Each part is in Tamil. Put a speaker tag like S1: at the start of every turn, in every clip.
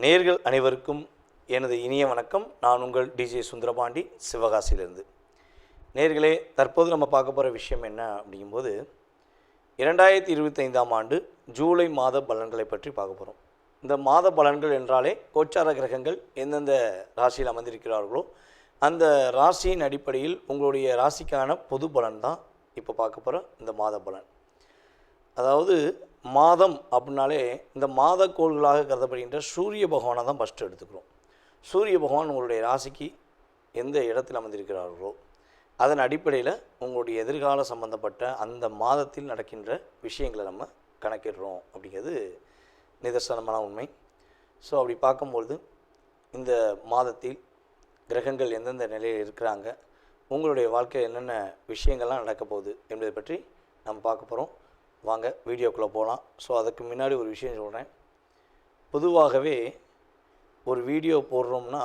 S1: நேயர்கள் அனைவருக்கும் எனது இனிய வணக்கம். நான் உங்கள் டிஜே சுந்தரபாண்டி, சிவகாசியிலிருந்து. நேயர்களே, தற்போது நம்ம பார்க்க போகிற விஷயம் என்ன அப்படிங்கும்போது 2025ஆம் ஆண்டு ஜூலை மாத பலன்களை பற்றி பார்க்க போகிறோம். இந்த மாத பலன்கள் என்றாலே கோச்சார கிரகங்கள் எந்தெந்த ராசியில் அமர்ந்திருக்கிறார்களோ அந்த ராசியின் அடிப்படையில் உங்களுடைய ராசிக்கான பொது பலன் தான் இப்போ பார்க்க போகிற இந்த மாத பலன். அதாவது மாதம் அப்படின்னாலே இந்த மாத கோள்களாக கருதப்படுகின்ற சூரிய பகவானை தான் ஃபஸ்ட்டு எடுத்துக்கிறோம். சூரிய பகவான் உங்களுடைய ராசிக்கு எந்த இடத்தில் அமர்ந்திருக்கிறார்களோ அதன் அடிப்படையில் உங்களுடைய எதிர்கால சம்பந்தப்பட்ட அந்த மாதத்தில் நடக்கின்ற விஷயங்களை நம்ம கணக்கிடுறோம் அப்படிங்கிறது நிதர்சனமான உண்மை. ஸோ அப்படி பார்க்கும்பொழுது இந்த மாதத்தில் கிரகங்கள் எந்தெந்த நிலையில் இருக்கிறாங்க, உங்களுடைய வாழ்க்கையில் என்னென்ன விஷயங்கள்லாம் நடக்க போகுது என்பதை பற்றி நம்ம பார்க்க போகிறோம். வாங்க வீடியோக்குள்ளே போகலாம். ஸோ அதுக்கு முன்னாடி ஒரு விஷயம் சொல்கிறேன். பொதுவாகவே ஒரு வீடியோ போடுறோம்னா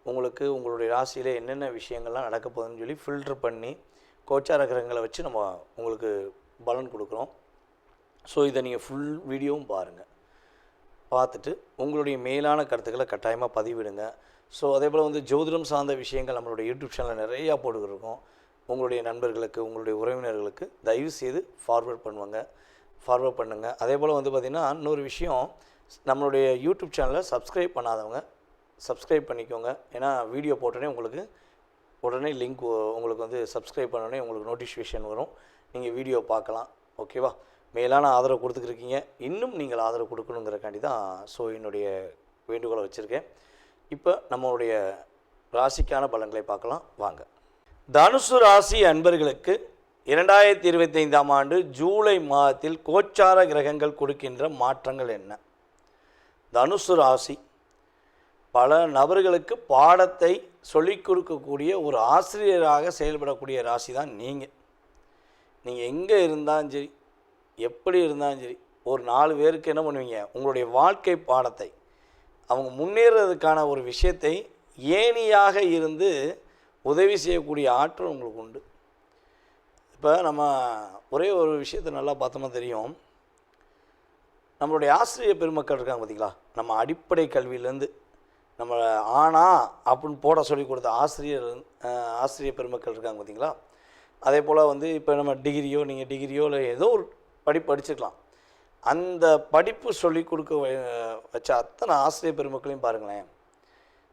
S1: உங்களுக்கு உங்களுடைய ராசியில் என்னென்ன விஷயங்கள்லாம் நடக்க போகுதுன்னு சொல்லி ஃபில்ட்ரு பண்ணி கோச்சார கிரகங்களை வச்சு நம்ம உங்களுக்கு பலன் கொடுக்குறோம். ஸோ இதை நீங்கள் ஃபுல் வீடியோவும் பாருங்கள். பார்த்துட்டு உங்களுடைய மேலான கருத்துக்களை கட்டாயமாக பதிவிடுங்க. ஸோ அதே போல் ஜோதிடம் சார்ந்த விஷயங்கள் நம்மளுடைய யூடியூப் சேனலில் நிறையா போட்டுக்கிருக்கோம். உங்களுடைய நண்பர்களுக்கு, உங்களுடைய உறவினர்களுக்கு தயவு செய்து ஃபார்வர்ட் பண்ணுங்கள். அதே போல் பார்த்திங்கன்னா இன்னொரு விஷயம், நம்மளுடைய யூடியூப் சேனலை சப்ஸ்கிரைப் பண்ணாதவங்க சப்ஸ்கிரைப் பண்ணிக்கோங்க. ஏன்னா வீடியோ போட்டோடனே உங்களுக்கு உடனே லிங்க் உங்களுக்கு சப்ஸ்கிரைப் பண்ணோடனே உங்களுக்கு நோட்டிஃபிகேஷன் வரும், நீங்கள் வீடியோ பார்க்கலாம். ஓகேவா? மேலான ஆதரவு கொடுத்துக்கிருக்கீங்க, இன்னும் நீங்கள் ஆதரவு கொடுக்கணுங்கிறக்காண்டி தான் ஸோ என்னுடைய வேண்டுகோளை வச்சுருக்கேன். இப்போ நம்மளுடைய ராசிக்கான பலன்களை பார்க்கலாம் வாங்க. தனுசு ராசி அன்பர்களுக்கு 2025ஆம் ஆண்டு ஜூலை மாதத்தில் கோச்சார கிரகங்கள் கொடுக்கின்ற மாற்றங்கள் என்ன? தனுசு ராசி பல நபர்களுக்கு பாடத்தை சொல்லிக் கொடுக்கக்கூடிய ஒரு ஆசிரியராக செயல்படக்கூடிய ராசி தான் நீங்கள். எங்கே இருந்தாலும் சரி, எப்படி இருந்தாலும் சரி, ஒரு 4 பேருக்கு என்ன பண்ணுவீங்க, உங்களுடைய வாழ்க்கை பாடத்தை அவங்க முன்னேறதுக்கான ஒரு விஷயத்தை ஏணியாக இருந்து உதவி செய்யக்கூடிய ஆற்றல் உங்களுக்கு உண்டு. இப்போ நம்ம ஒரே ஒரு விஷயத்தை நல்லா பார்த்தோம்னா தெரியும், நம்மளுடைய ஆசிரியர் பெருமக்கள் இருக்காங்க பார்த்திங்களா, நம்ம அடிப்படை கல்வியிலேருந்து நம்ம ஆனா அப்படின்னு போட சொல்லி கொடுத்த ஆசிரியர் பெருமக்கள் இருக்காங்க பார்த்திங்களா. அதே போல் இப்போ நம்ம நீங்கள் டிகிரியோ இல்லை ஏதோ ஒரு படிப்பு படிச்சுக்கலாம். அந்த படிப்பு சொல்லி கொடுக்க வச்ச அத்தனை ஆசிரியர் பெருமக்களையும் பாருங்களேன்,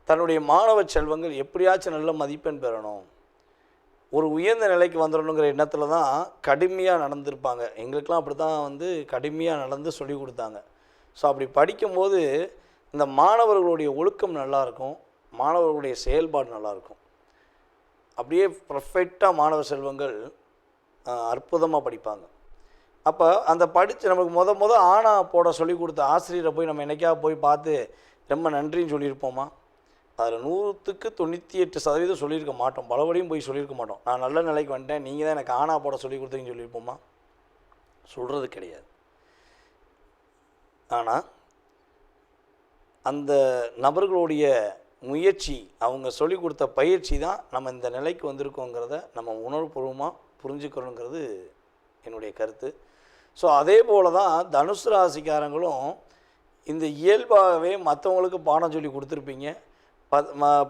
S1: தன்னுடைய மாணவ செல்வங்கள் எப்படியாச்சும் நல்ல மதிப்பெண் பெறணும், ஒரு உயர்ந்த நிலைக்கு வந்துடணுங்கிற எண்ணத்தில் தான் கடுமையாக நடந்திருப்பாங்க. எங்களுக்கெலாம் அப்படி தான் கடுமையாக நடந்து சொல்லி கொடுத்தாங்க. ஸோ அப்படி படிக்கும்போது இந்த மாணவர்களுடைய ஒழுக்கம் நல்லாயிருக்கும், மாணவர்களுடைய செயல்பாடு நல்லாயிருக்கும். அப்படியே பர்ஃபெக்டாக மாணவ செல்வங்கள் அற்புதமாக படிப்பாங்க. அப்போ அந்த படித்து நமக்கு முத ஆணா போட சொல்லி கொடுத்த ஆசிரியரை போய் நம்ம என்னைக்கா போய் பார்த்து ரொம்ப நன்றின்னு சொல்லியிருப்போமா? அதில் 100க்கு 98% சொல்லியிருக்க மாட்டோம். பலபடியும் போய் சொல்லியிருக்க மாட்டோம். நான் நல்ல நிலைக்கு வந்துட்டேன், நீங்கள் தான் எனக்கு ஆணா போட சொல்லி கொடுத்தீங்கன்னு சொல்லியிருப்போமா? சொல்கிறது கிடையாது. ஆனால் அந்த நபர்களுடைய முயற்சி, அவங்க சொல்லி கொடுத்த பயிற்சி தான் நம்ம இந்த நிலைக்கு வந்திருக்கோங்கிறத நம்ம உணர்வுபூர்வமாக புரிஞ்சுக்கணுங்கிறது என்னுடைய கருத்து. ஸோ அதே போல் தான் தனுசு ராசிக்காரங்களும் இந்த இயல்பாகவே மற்றவங்களுக்கு பாடம் சொல்லி கொடுத்துருப்பீங்க.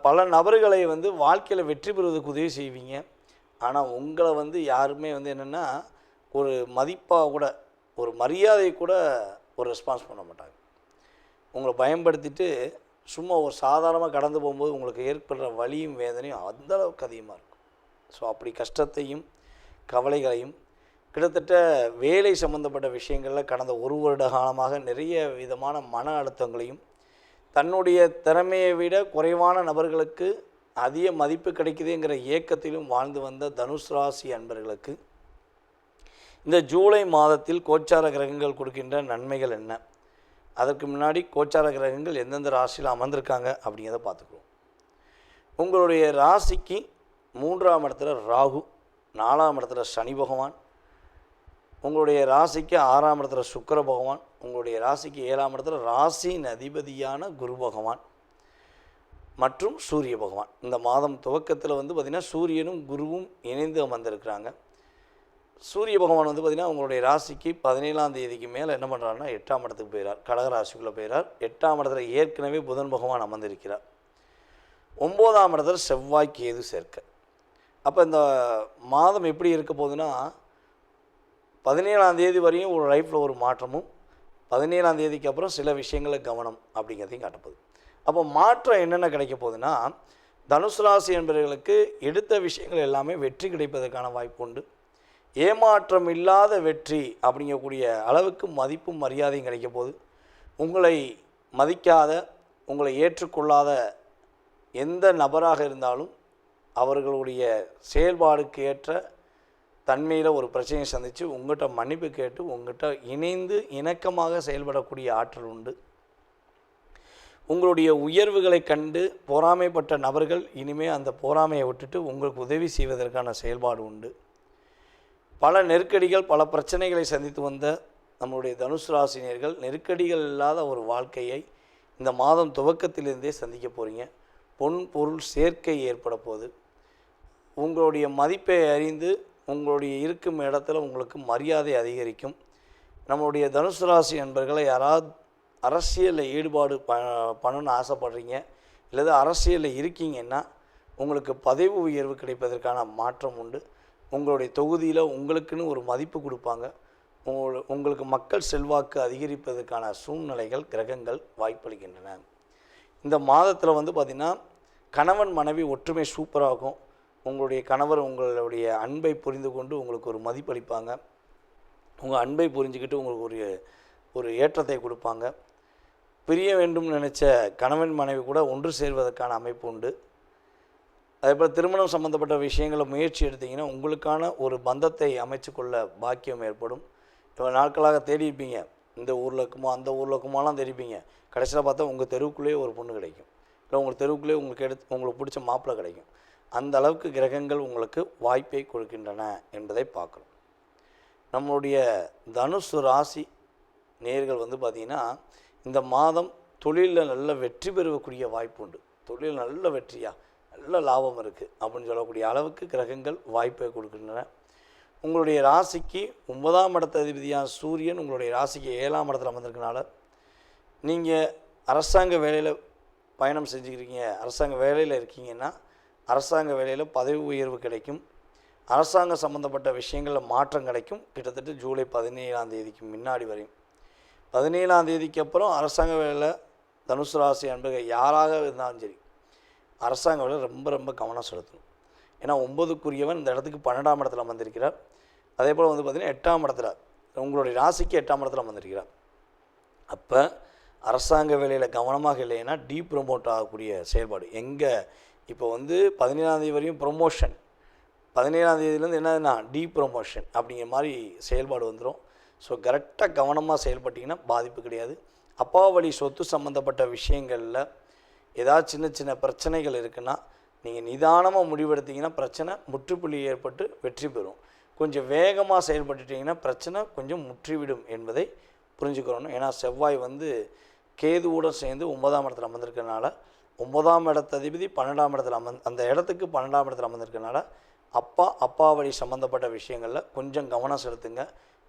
S1: பல நபர்களை வாழ்க்கையில் வெற்றி பெறுவதற்கு உதவி செய்வீங்க. ஆனால் உங்களை யாருமே என்னென்னா ஒரு மதிப்பாக கூட, ஒரு மரியாதை கூட ஒரு ரெஸ்பான்ஸ் பண்ண மாட்டாங்க. உங்களை பயன்படுத்திட்டு சும்மா ஒரு சாதாரணமாக கடந்து போகும்போது உங்களுக்கு ஏற்படுற வலியும் வேதனையும் அந்தளவுக்கு அதிகமாக இருக்கும். ஸோ அப்படி கஷ்டத்தையும் கவலைகளையும் கிட்டத்தட்ட வேலை சம்பந்தப்பட்ட விஷயங்களில் கடந்த 1 வருட காலமாக நிறைய விதமான மன அழுத்தங்களையும், தன்னுடைய திறமையை விட குறைவான நபர்களுக்கு அதிக மதிப்பு கிடைக்குதுங்கிற ஏக்கத்திலும் வாழ்ந்து வந்த தனுசு ராசி அன்பர்களுக்கு இந்த ஜூலை மாதத்தில் கோச்சார கிரகங்கள் கொடுக்கின்ற நன்மைகள் என்ன? அதற்கு முன்னாடி கோச்சார கிரகங்கள் எந்தெந்த ராசியில் அமர்ந்திருக்காங்க அப்படிங்கிறத பார்த்துக்குவோம். உங்களுடைய ராசிக்கு 3ஆம் இடத்துல ராகு, 4ஆம் இடத்துல சனி பகவான், உங்களுடைய ராசிக்கு 6ஆம் இடத்துல சுக்கிர பகவான், உங்களுடைய ராசிக்கு 7ஆம் இடத்துல ராசியின் அதிபதியான குரு பகவான் மற்றும் சூரிய பகவான். இந்த மாதம் துவக்கத்தில் பார்த்திங்கன்னா சூரியனும் குருவும் இணைந்து அமர்ந்திருக்கிறாங்க. சூரிய பகவான் வந்து பார்த்திங்கன்னா உங்களுடைய ராசிக்கு 17ஆம் தேதிக்கு மேலே என்ன பண்ணுறாருன்னா 8ஆம் இடத்துக்கு போயிறார், கடக ராசிக்குள்ளே போயிறார். 8ஆம் இடத்துல ஏற்கனவே புதன் பகவான் அமர்ந்திருக்கிறார். 9ஆம் இடத்துல செவ்வாய் கேது சேர்க்க. அப்போ இந்த மாதம் எப்படி இருக்க போகுதுன்னா 17ஆம் தேதி வரையும் ஒரு லைஃப்பில் ஒரு மாற்றமும் 17ஆம் தேதிக்கு அப்புறம் சில விஷயங்களில் கவனம் அப்படிங்கிறதையும் காட்டப்போகுது. அப்போ மாற்றம் என்னென்ன கிடைக்க போகுதுன்னா தனுசு ராசி என்பவர்களுக்கு எடுத்த விஷயங்கள் எல்லாமே வெற்றி கிடைப்பதற்கான வாய்ப்பு உண்டு. ஏமாற்றம் இல்லாத வெற்றி அப்படிங்கக்கூடிய அளவுக்கு மதிப்பும் மரியாதையும் கிடைக்க போகுது. உங்களை மதிக்காத, உங்களை ஏற்றுக்கொள்ளாத எந்த நபராக இருந்தாலும் அவர்களுடைய செயல்பாடுக்கு ஏற்ற தன்மையில் ஒரு பிரச்சனையை சந்தித்து உங்கள்கிட்ட மன்னிப்பு கேட்டு உங்கள்கிட்ட இணைந்து இணக்கமாக செயல்படக்கூடிய ஆற்றல் உண்டு. உங்களுடைய உயர்வுகளை கண்டு பொறாமைப்பட்ட நபர்கள் இனிமேல் அந்த பொறாமையை விட்டுட்டு உங்களுக்கு உதவி செய்வதற்கான செயல்பாடு உண்டு. பல நெருக்கடிகள், பல பிரச்சனைகளை சந்தித்து வந்த நம்மளுடைய தனுசு ராசினியர்கள் நெருக்கடிகள் இல்லாத ஒரு வாழ்க்கையை இந்த மாதம் துவக்கத்திலிருந்தே சந்திக்க போகிறீங்க. பொன் பொருள் சேர்க்கை ஏற்பட போகுது. உங்களுடைய மதிப்பை அறிந்து உங்களுடைய இருக்கும் இடத்துல உங்களுக்கு மரியாதை அதிகரிக்கும். நம்மளுடைய தனுசு ராசி நண்பர்களை யாராவது அரசியலில் ஈடுபாடு பண்ணணும்னு ஆசைப்படுறீங்க, இல்லது அரசியலில் இருக்கீங்கன்னா உங்களுக்கு பதவி உயர்வு கிடைப்பதற்கான மாற்றம் உண்டு. உங்களுடைய தொகுதியில் உங்களுக்குன்னு ஒரு மதிப்பு கொடுப்பாங்க. உங்களுக்கு மக்கள் செல்வாக்கு அதிகரிப்பதற்கான சூழ்நிலைகள் கிரகங்கள் வாய்ப்பளிக்கின்றன. இந்த மாதத்தில் வந்து பார்த்திங்கன்னா கணவன் மனைவி ஒற்றுமை சூப்பராகும். உங்களுடைய கணவர் உங்களுடைய அன்பை புரிந்து கொண்டு உங்களுக்கு ஒரு மதிப்பளிப்பாங்க. உங்கள் அன்பை புரிஞ்சுக்கிட்டு உங்களுக்கு ஒரு ஏற்றத்தை கொடுப்பாங்க. பிரிய வேண்டும் நினச்ச கணவன் மனைவி கூட ஒன்று சேர்வதற்கான அமைப்பு உண்டு. அதேபோல் திருமணம் சம்மந்தப்பட்ட விஷயங்களை முயற்சி எடுத்திங்கன்னா உங்களுக்கான ஒரு பந்தத்தை அமைச்சு கொள்ள பாக்கியம் ஏற்படும். இப்போ நாட்களாக தேடிப்பீங்க, இந்த ஊரில் இருக்குமோ அந்த ஊரில் இருக்குமோலாம் தேடிப்பீங்க. கடைசியில் பார்த்தா உங்கள் தெருவுக்குள்ளேயே ஒரு பொண்ணு கிடைக்கும், இல்லை உங்கள் தெருவுக்குள்ளேயே உங்களுக்கு பிடிச்ச மாப்பிள்ளை கிடைக்கும். அந்த அளவுக்கு கிரகங்கள் உங்களுக்கு வாய்ப்பை கொடுக்கின்றன என்பதை பார்க்குறோம். நம்மளுடைய தனுசு ராசி நேயர்கள் வந்து பார்த்திங்கன்னா இந்த மாதம் தொழிலில் நல்ல வெற்றி பெறக்கூடிய வாய்ப்பு உண்டு. தொழில் நல்ல வெற்றியாக நல்ல லாபம் இருக்குது அப்படின்னு சொல்லக்கூடிய அளவுக்கு கிரகங்கள் வாய்ப்பை கொடுக்கின்றன. உங்களுடைய ராசிக்கு 9ஆம் இடத்த அதிபதியான சூரியன் உங்களுடைய ராசிக்கு 7ஆம் இடத்துல வந்திருக்கனால நீங்கள் அரசாங்க வேலையில் பயணம் செஞ்சுக்கிறீங்க, அரசாங்க வேலையில் இருக்கீங்கன்னா அரசாங்க வேலையில் பதவி உயர்வு கிடைக்கும். அரசாங்கம் சம்மந்தப்பட்ட விஷயங்களில் மாற்றம் கிடைக்கும். கிட்டத்தட்ட ஜூலை 17ஆம் தேதிக்கு முன்னாடி வரையும். 17ஆம் தேதிக்கு அப்புறம் அரசாங்க வேலையில் தனுசு ராசி அன்பர்கள் யாராக இருந்தாலும் சரி அரசாங்க வேலையில் ரொம்ப ரொம்ப கவனம் செலுத்தணும். ஏன்னா 9க்குரியவன் இந்த இடத்துக்கு 12ஆம் இடத்துல வந்திருக்கிறார். அதே போல் வந்து பார்த்திங்கன்னா 8ஆம் இடத்துல உங்களுடைய ராசிக்கு 8ஆம் இடத்துல வந்திருக்கிறார். அப்போ அரசாங்க வேலையில் கவனமாக இல்லைன்னா ப்ரொமோட் ஆகக்கூடிய செயல்பாடு எங்கே இப்போ வந்து 17ஆம் தேதி வரையும் ப்ரொமோஷன், 17ஆம் தேதியிலேருந்து என்னதுன்னா ப்ரொமோஷன் அப்படிங்கிற மாதிரி செயல்பாடு வந்துடும். ஸோ கரெக்டாக கவனமாக செயல்பட்டிங்கன்னா பாதிப்பு கிடையாது. அப்பா வழி சொத்து சம்மந்தப்பட்ட விஷயங்களில் ஏதாவது சின்ன சின்ன பிரச்சனைகள் இருக்குன்னா நீங்கள் நிதானமாக முடிவெடுத்தீங்கன்னா பிரச்சனை முற்றுப்புள்ளி ஏற்பட்டு வெற்றி பெறும். கொஞ்சம் வேகமாக செயல்பட்டுட்டிங்கன்னா பிரச்சனை கொஞ்சம் முற்றிவிடும் என்பதை புரிஞ்சுக்கிறோம். ஏன்னா செவ்வாய் வந்து கேதுவுடன் சேர்ந்து 9ஆம் இடத்துல அமர்ந்திருக்கிறதுனால 9ஆம் இடத்த அதிபதி 12ஆம் இடத்துல அந்த இடத்துக்கு 12ஆம் இடத்துல அமர்ந்திருக்கிறதுனால அப்பா வழி சம்மந்தப்பட்ட விஷயங்களில் கொஞ்சம் கவனம் செலுத்துங்க,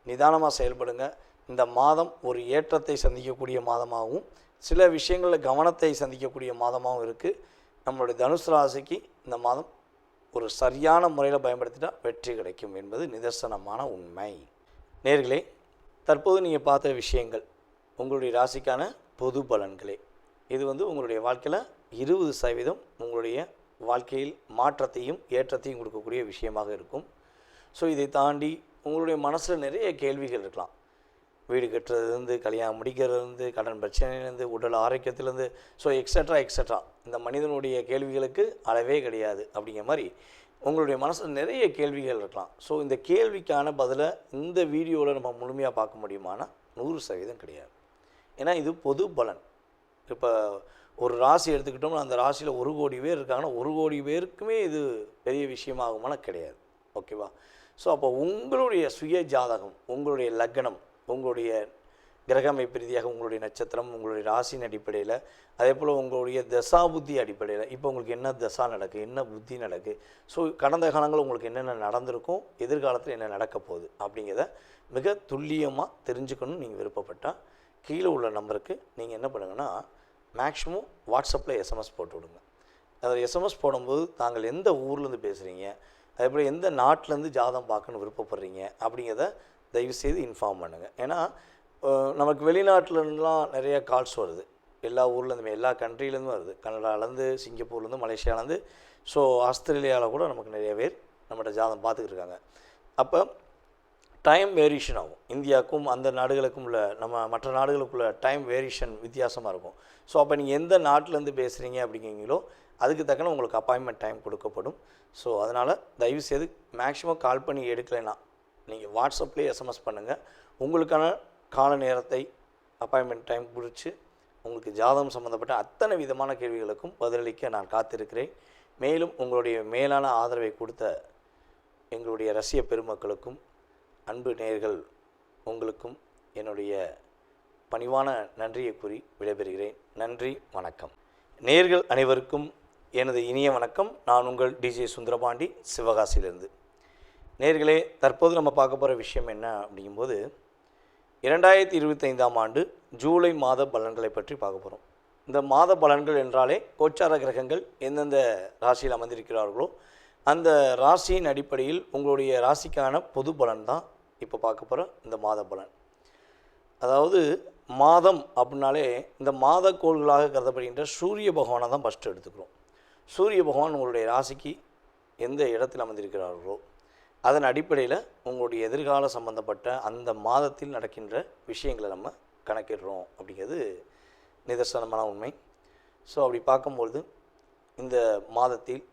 S1: நிதானமாக செயல்படுங்க. இந்த மாதம் ஒரு ஏற்றத்தை சந்திக்கக்கூடிய மாதமாகவும் சில விஷயங்களில் கவனத்தை சந்திக்கக்கூடிய மாதமாகவும் இருக்குது. நம்மளுடைய தனுசு ராசிக்கு இந்த மாதம் ஒரு சரியான முறையில் பயன்படுத்திட்டா வெற்றி கிடைக்கும் என்பது நிதர்சனமான உண்மை. நேர்களே, தற்போது நீங்கள் பார்த்த விஷயங்கள் உங்களுடைய ராசிக்கான பொது பலன்களே. இது வந்து உங்களுடைய வாழ்க்கையில் 20% உங்களுடைய வாழ்க்கையில் மாற்றத்தையும் ஏற்றத்தையும் கொடுக்கக்கூடிய விஷயமாக இருக்கும். ஸோ இதை தாண்டி உங்களுடைய மனசில் நிறைய கேள்விகள் இருக்கலாம். வீடு கட்டுறதுலேருந்து, கல்யாணம் முடிக்கிறதுலேருந்து, கடன் பிரச்சனையிலேருந்து, உடல் ஆரோக்கியத்திலேருந்து, ஸோ எக்ஸட்ரா இந்த மனிதனுடைய கேள்விகளுக்கு அளவே கிடையாது. அப்படிங்கிற மாதிரி உங்களுடைய மனசில் நிறைய கேள்விகள் இருக்கலாம். ஸோ இந்த கேள்விக்கான பதிலை இந்த வீடியோவில் நம்ம முழுமையாக பார்க்க முடியுமானா 100% கிடையாது. ஏன்னா இது பொது பலன். இப்போ ஒரு ராசி எடுத்துக்கிட்டோம்னா அந்த ராசியில் 1 கோடி பேர் இருக்காங்கன்னா 1 கோடி பேருக்குமே இது பெரிய விஷயமாகுமானா கிடையாது. ஓகேவா? ஸோ அப்போ உங்களுடைய சுய ஜாதகம், உங்களுடைய லக்னம், உங்களுடைய கிரக அமைப்பு ரீதியாக உங்களுடைய நட்சத்திரம், உங்களுடைய ராசியின் அடிப்படையில், அதே போல் உங்களுடைய தசா புத்தி அடிப்படையில் இப்போ உங்களுக்கு என்ன தசா நடக்கு, என்ன புத்தி நடக்கு, ஸோ கடந்த காலங்கள் உங்களுக்கு என்னென்ன நடந்திருக்கும், எதிர்காலத்தில் என்ன நடக்க போகுது அப்படிங்கிறத மிக துல்லியமாக தெரிஞ்சுக்கணும்னு நீங்கள் விருப்பப்பட்டால் கீழே உள்ள நம்பருக்கு நீங்கள் என்ன பண்ணுங்கன்னா மேக்ஸிமம் வாட்ஸ்அப்பில் எஸ்எம்எஸ் போட்டு விடுங்க. அதில் எஸ்எம்எஸ் போடும்போது தாங்கள் எந்த ஊர்லேருந்து பேசுகிறீங்க, அதேபோல் எந்த நாட்டிலேருந்து ஜாதகம் பார்க்கணுன்னு விருப்பப்படுறீங்க அப்படிங்கிறத தயவுசெய்து இன்ஃபார்ம் பண்ணுங்கள். ஏன்னா நமக்கு வெளிநாட்டிலலாம் நிறைய கால்ஸ் வருது, எல்லா ஊர்லேருந்துமே, எல்லா கண்ட்ரிலேருந்து வருது, கனடாலேருந்து, சிங்கப்பூர்லேருந்து, மலேசியாவிலேருந்து, ஸோ ஆஸ்திரேலியாவில் கூட நமக்கு நிறைய பேர் நம்மகிட்ட ஜாதகம் பார்த்துக்கிட்டு இருக்காங்க. அப்போ டைம் வேரியேஷன் ஆகும். இந்தியாவுக்கும் அந்த நாடுகளுக்கும் உள்ள மற்ற நாடுகளுக்குள்ள டைம் வேரியேஷன் வித்தியாசமாக இருக்கும். ஸோ அப்போ நீங்கள் எந்த நாட்டிலேருந்து பேசுகிறீங்க அப்படிங்கிறீங்களோ அதுக்கு தக்கன உங்களுக்கு அப்பாயின்மெண்ட் டைம் கொடுக்கப்படும். ஸோ அதனால் தயவுசெய்து மேக்ஸிமம் கால் பண்ணி எடுக்கலைன்னா நீங்கள் வாட்ஸ்அப்லேயே எஸ்எம்எஸ் பண்ணுங்கள். உங்களுக்கான கால நேரத்தை அப்பாயின்மெண்ட் டைம் குறித்து உங்களுக்கு ஜாதகம் சம்மந்தப்பட்ட அத்தனை விதமான கேள்விகளுக்கும் பதிலளிக்க நான் காத்திருக்கிறேன். மேலும் உங்களுடைய மேலான ஆதரவை கொடுத்த எங்களுடைய ரசிக பெருமக்களுக்கும் அன்பு நேயர்கள் உங்களுக்கும் என்னுடைய பணிவான நன்றியை கூறி விடைபெறுகிறேன். நன்றி, வணக்கம். நேயர்கள் அனைவருக்கும் எனது இனிய வணக்கம். நான் உங்கள் டிஜே சுந்தரபாண்டி, சிவகாசியிலிருந்து. நேயர்களே, தற்போது நம்ம பார்க்க போகிற விஷயம் என்ன அப்படிங்கும்போது 2025ஆம் ஆண்டு ஜூலை மாத பலன்களை பற்றி பார்க்க போகிறோம். இந்த மாத பலன்கள் என்றாலே கோச்சார கிரகங்கள் எந்தெந்த ராசியில் அமர்ந்திருக்கிறார்களோ அந்த ராசியின் அடிப்படையில் உங்களுடைய ராசிக்கான பொது பலன் தான் இப்போ பார்க்க போகிற இந்த மாத பலன். அதாவது மாதம் அப்படின்னாலே இந்த மாத கோள்களாக கருதப்படுகின்ற சூரிய பகவானை தான் ஃபஸ்ட்டு எடுத்துக்கிறோம். சூரிய பகவான் உங்களுடைய ராசிக்கு எந்த இடத்தில் அமர்ந்திருக்கிறார்களோ அதன் அடிப்படையில் உங்களுடைய எதிர்கால சம்பந்தப்பட்ட அந்த மாதத்தில் நடக்கின்ற விஷயங்களை நம்ம கணக்கிடுறோம் அப்படிங்கிறது நிதர்சனமான உண்மை. ஸோ அப்படி பார்க்கும்பொழுது இந்த மாதத்தில்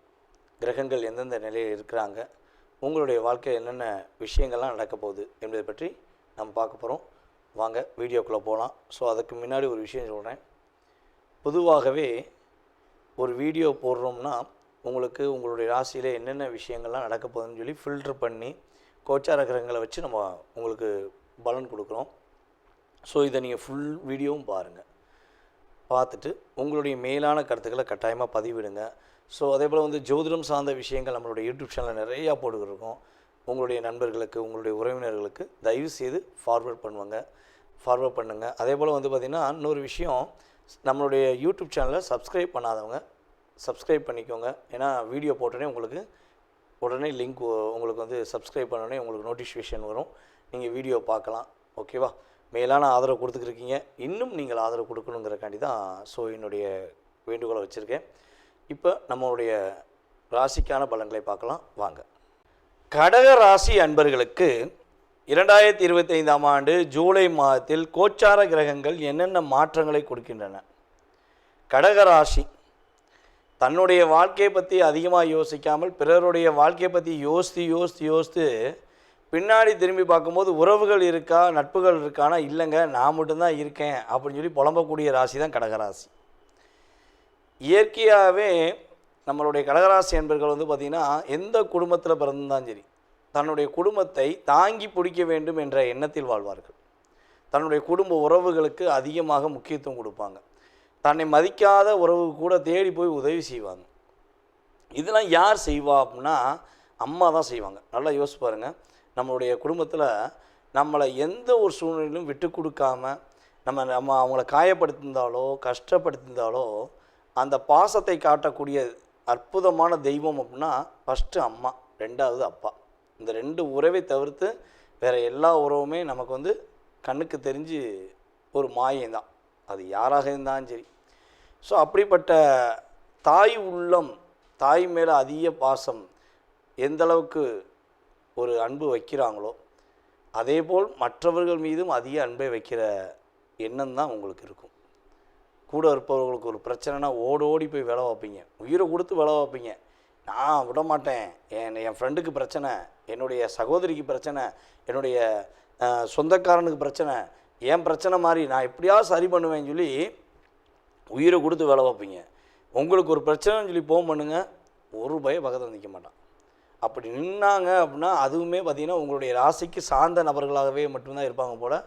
S1: கிரகங்கள் எந்தெந்த நிலையில் இருக்கிறாங்க, உங்களுடைய வாழ்க்கையில் என்னென்ன விஷயங்கள்லாம் நடக்க போகுது என்பதை பற்றி நம்ம பார்க்க போகிறோம். வாங்க வீடியோக்குள்ளே போகலாம். ஸோ அதுக்கு முன்னாடி ஒரு விஷயம் சொல்கிறேன். பொதுவாகவே ஒரு வீடியோ போடுறோம்னா உங்களுக்கு உங்களுடைய ராசியில் என்னென்ன விஷயங்கள்லாம் நடக்க போகுதுன்னு சொல்லி ஃபில்ட்ரு பண்ணி கோச்சார கிரகங்களை வச்சு நம்ம உங்களுக்கு பலன் கொடுக்குறோம். ஸோ இதை நீங்கள் ஃபுல் வீடியோவும் பாருங்கள். பார்த்துட்டு உங்களுடைய மேலான கருத்துக்களை கட்டாயமாக பதிவிடுங்க. ஸோ அதே போல் ஜோதிடம் சார்ந்த விஷயங்கள் நம்மளுடைய யூடியூப் சேனலில் நிறையா போட்டுக்கிருக்கோம். உங்களுடைய நண்பர்களுக்கு, உங்களுடைய உறவினர்களுக்கு தயவு செய்து ஃபார்வர்ட் பண்ணுங்கள். அதே போல் பார்த்திங்கன்னா இன்னொரு விஷயம், நம்மளுடைய யூடியூப் சேனலை சப்ஸ்கிரைப் பண்ணாதவங்க சப்ஸ்கிரைப் பண்ணிக்கோங்க. ஏன்னா வீடியோ போட்டோடனே உங்களுக்கு உடனே லிங்க் உங்களுக்கு சப்ஸ்கிரைப் பண்ணோடனே உங்களுக்கு நோட்டிஃபிகேஷன் வரும், நீங்கள் வீடியோ பார்க்கலாம். ஓகேவா? மேலான ஆதரவு கொடுத்துக்கிருக்கீங்க, இன்னும் நீங்கள் ஆதரவு கொடுக்கணுங்கிறக்காண்டி தான் ஸோ என்னுடைய வேண்டுகோளை வச்சுருக்கேன். இப்போ நம்மளுடைய ராசிக்கான பலன்களை பார்க்கலாம் வாங்க. கடக ராசி அன்பர்களுக்கு 2025ஆம் ஆண்டு ஜூலை மாதத்தில் கோச்சார கிரகங்கள் என்னென்ன மாற்றங்களை கொடுக்கின்றன. கடகராசி தன்னுடைய வாழ்க்கையை பற்றி அதிகமாக யோசிக்காமல் பிறருடைய வாழ்க்கையை பற்றி யோசித்து பின்னாடி திரும்பி பார்க்கும்போது உறவுகள் இருக்கா, நட்புகள் இருக்கானா, இல்லைங்க நான் மட்டும்தான் இருக்கேன் அப்படின்னு சொல்லி புலம்பக்கூடிய ராசி தான் கடகராசி. இயற்கையாகவே நம்மளுடைய கடகராசி என்பர்கள் பார்த்திங்கன்னா எந்த குடும்பத்தில் பிறந்தாலும் சரி தன்னுடைய குடும்பத்தை தாங்கி பிடிக்க வேண்டும் என்ற எண்ணத்தில் வாழ்வார்கள். தன்னுடைய குடும்ப உறவுகளுக்கு அதிகமாக முக்கியத்துவம் கொடுப்பாங்க. தன்னை மதிக்காத உறவு கூட தேடி போய் உதவி செய்வாங்க. இதெல்லாம் யார் செய்வா அப்படின்னா அம்மா தான் செய்வாங்க. நல்லா யோசிச்சு பாருங்கள். நம்மளுடைய குடும்பத்தில் நம்மளை எந்த ஒரு சூழ்நிலையிலும் விட்டு கொடுக்காம நம்ம அவங்கள காயப்படுத்தியிருந்தாலோ கஷ்டப்படுத்தியிருந்தாலோ அந்த பாசத்தை காட்டக்கூடிய அற்புதமான தெய்வம் அப்படின்னா ஃபஸ்ட்டு அம்மா, ரெண்டாவது அப்பா. இந்த ரெண்டு உறவை தவிர்த்து வேறு எல்லா உறவுமே நமக்கு கண்ணுக்கு தெரிஞ்சு ஒரு மாயம்தான், அது யாராக இருந்தாலும் சரி. ஸோ அப்படிப்பட்ட தாய் உள்ளம், தாய் மேலே அதிக பாசம் எந்தளவுக்கு ஒரு அன்பு வைக்கிறாங்களோ அதேபோல் மற்றவர்கள் மீதும் அதிக அன்பை வைக்கிற எண்ணம் தான் உங்களுக்கு இருக்கும். கூட இருப்பவர்களுக்கு ஒரு பிரச்சனைனா ஓடி போய் வேலை வைப்பீங்க, உயிரை கொடுத்து வேலை வைப்பீங்க. நான் விட மாட்டேன், என் ஃப்ரெண்டுக்கு பிரச்சனை, என்னுடைய சகோதரிக்கு பிரச்சனை, என்னுடைய சொந்தக்காரனுக்கு பிரச்சனை, என் பிரச்சனை மாதிரி நான் எப்படியாவது சரி பண்ணுவேன்னு சொல்லி உயிரை கொடுத்து வேலை வைப்பீங்க. உங்களுக்கு ஒரு பிரச்சனைன்னு சொல்லி ஃபோன் பண்ணுங்கள், ஒரு பயம் பக்கத்தில் நிற்க மாட்டான். அப்படி நின்னாங்க அப்படின்னா அதுவுமே பார்த்திங்கன்னா உங்களுடைய ராசிக்கு சார்ந்த நபர்களாகவே மட்டும்தான் இருப்பாங்க போல்.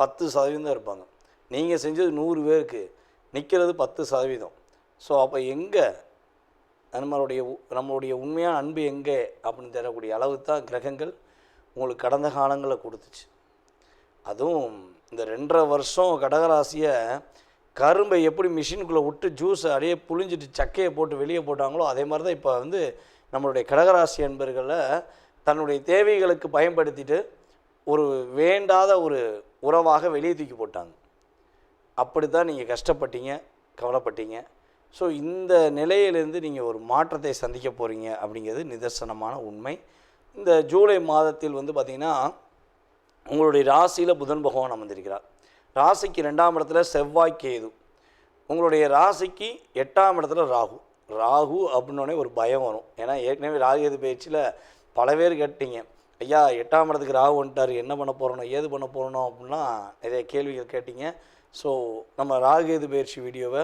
S1: 10% இருப்பாங்க. நீங்கள் செஞ்சது 100 பேருக்கு, நிற்கிறது 10%. ஸோ அப்போ எங்கே நம்மளுடைய உண்மையான அன்பு எங்கே அப்படின்னு தரக்கூடிய அளவு தான் கிரகங்கள் உங்களுக்கு கடந்த காலங்களில் கொடுத்துச்சு. அதுவும் இந்த 2.5 வருஷம் கடகராசியை கரும்பை எப்படி மிஷினுக்குள்ளே விட்டு ஜூஸை அப்படியே புழிஞ்சிட்டு சக்கையை போட்டு வெளியே போட்டாங்களோ அதே மாதிரி தான் இப்போ நம்மளுடைய கடகராசி அன்பர்களை தன்னுடைய தேவைகளுக்கு பயன்படுத்திட்டு ஒரு வேண்டாத ஒரு உறவாக வெளியே தூக்கி போட்டாங்க. அப்படி தான் நீங்கள் கஷ்டப்பட்டீங்க, கவலைப்பட்டீங்க. ஸோ இந்த நிலையிலேருந்து நீங்கள் ஒரு மாற்றத்தை சந்திக்க போகிறீங்க அப்படிங்கிறது நிதர்சனமான உண்மை. இந்த ஜூலை மாதத்தில் பார்த்திங்கன்னா உங்களுடைய ராசியில் புதன் பகவான் அமர்ந்திருக்கிறார். ராசிக்கு 2ஆம் இடத்துல செவ்வாய் கேது, உங்களுடைய ராசிக்கு 8ஆம் இடத்துல ராகு. ராகு அப்படின்னோடனே ஒரு பயம் வரும். ஏன்னா ஏற்கனவே ராகு கேது பயிற்சியில் பல பேர் கேட்டீங்க, ஐயா 8ஆம் இடத்துக்கு ராகு வந்துட்டார், என்ன பண்ண போகிறோம், ஏது பண்ண போகிறோம் அப்படின்னா நிறைய கேள்விகள் கேட்டீங்க. ஸோ நம்ம ராகு கேது பயிற்சி வீடியோவை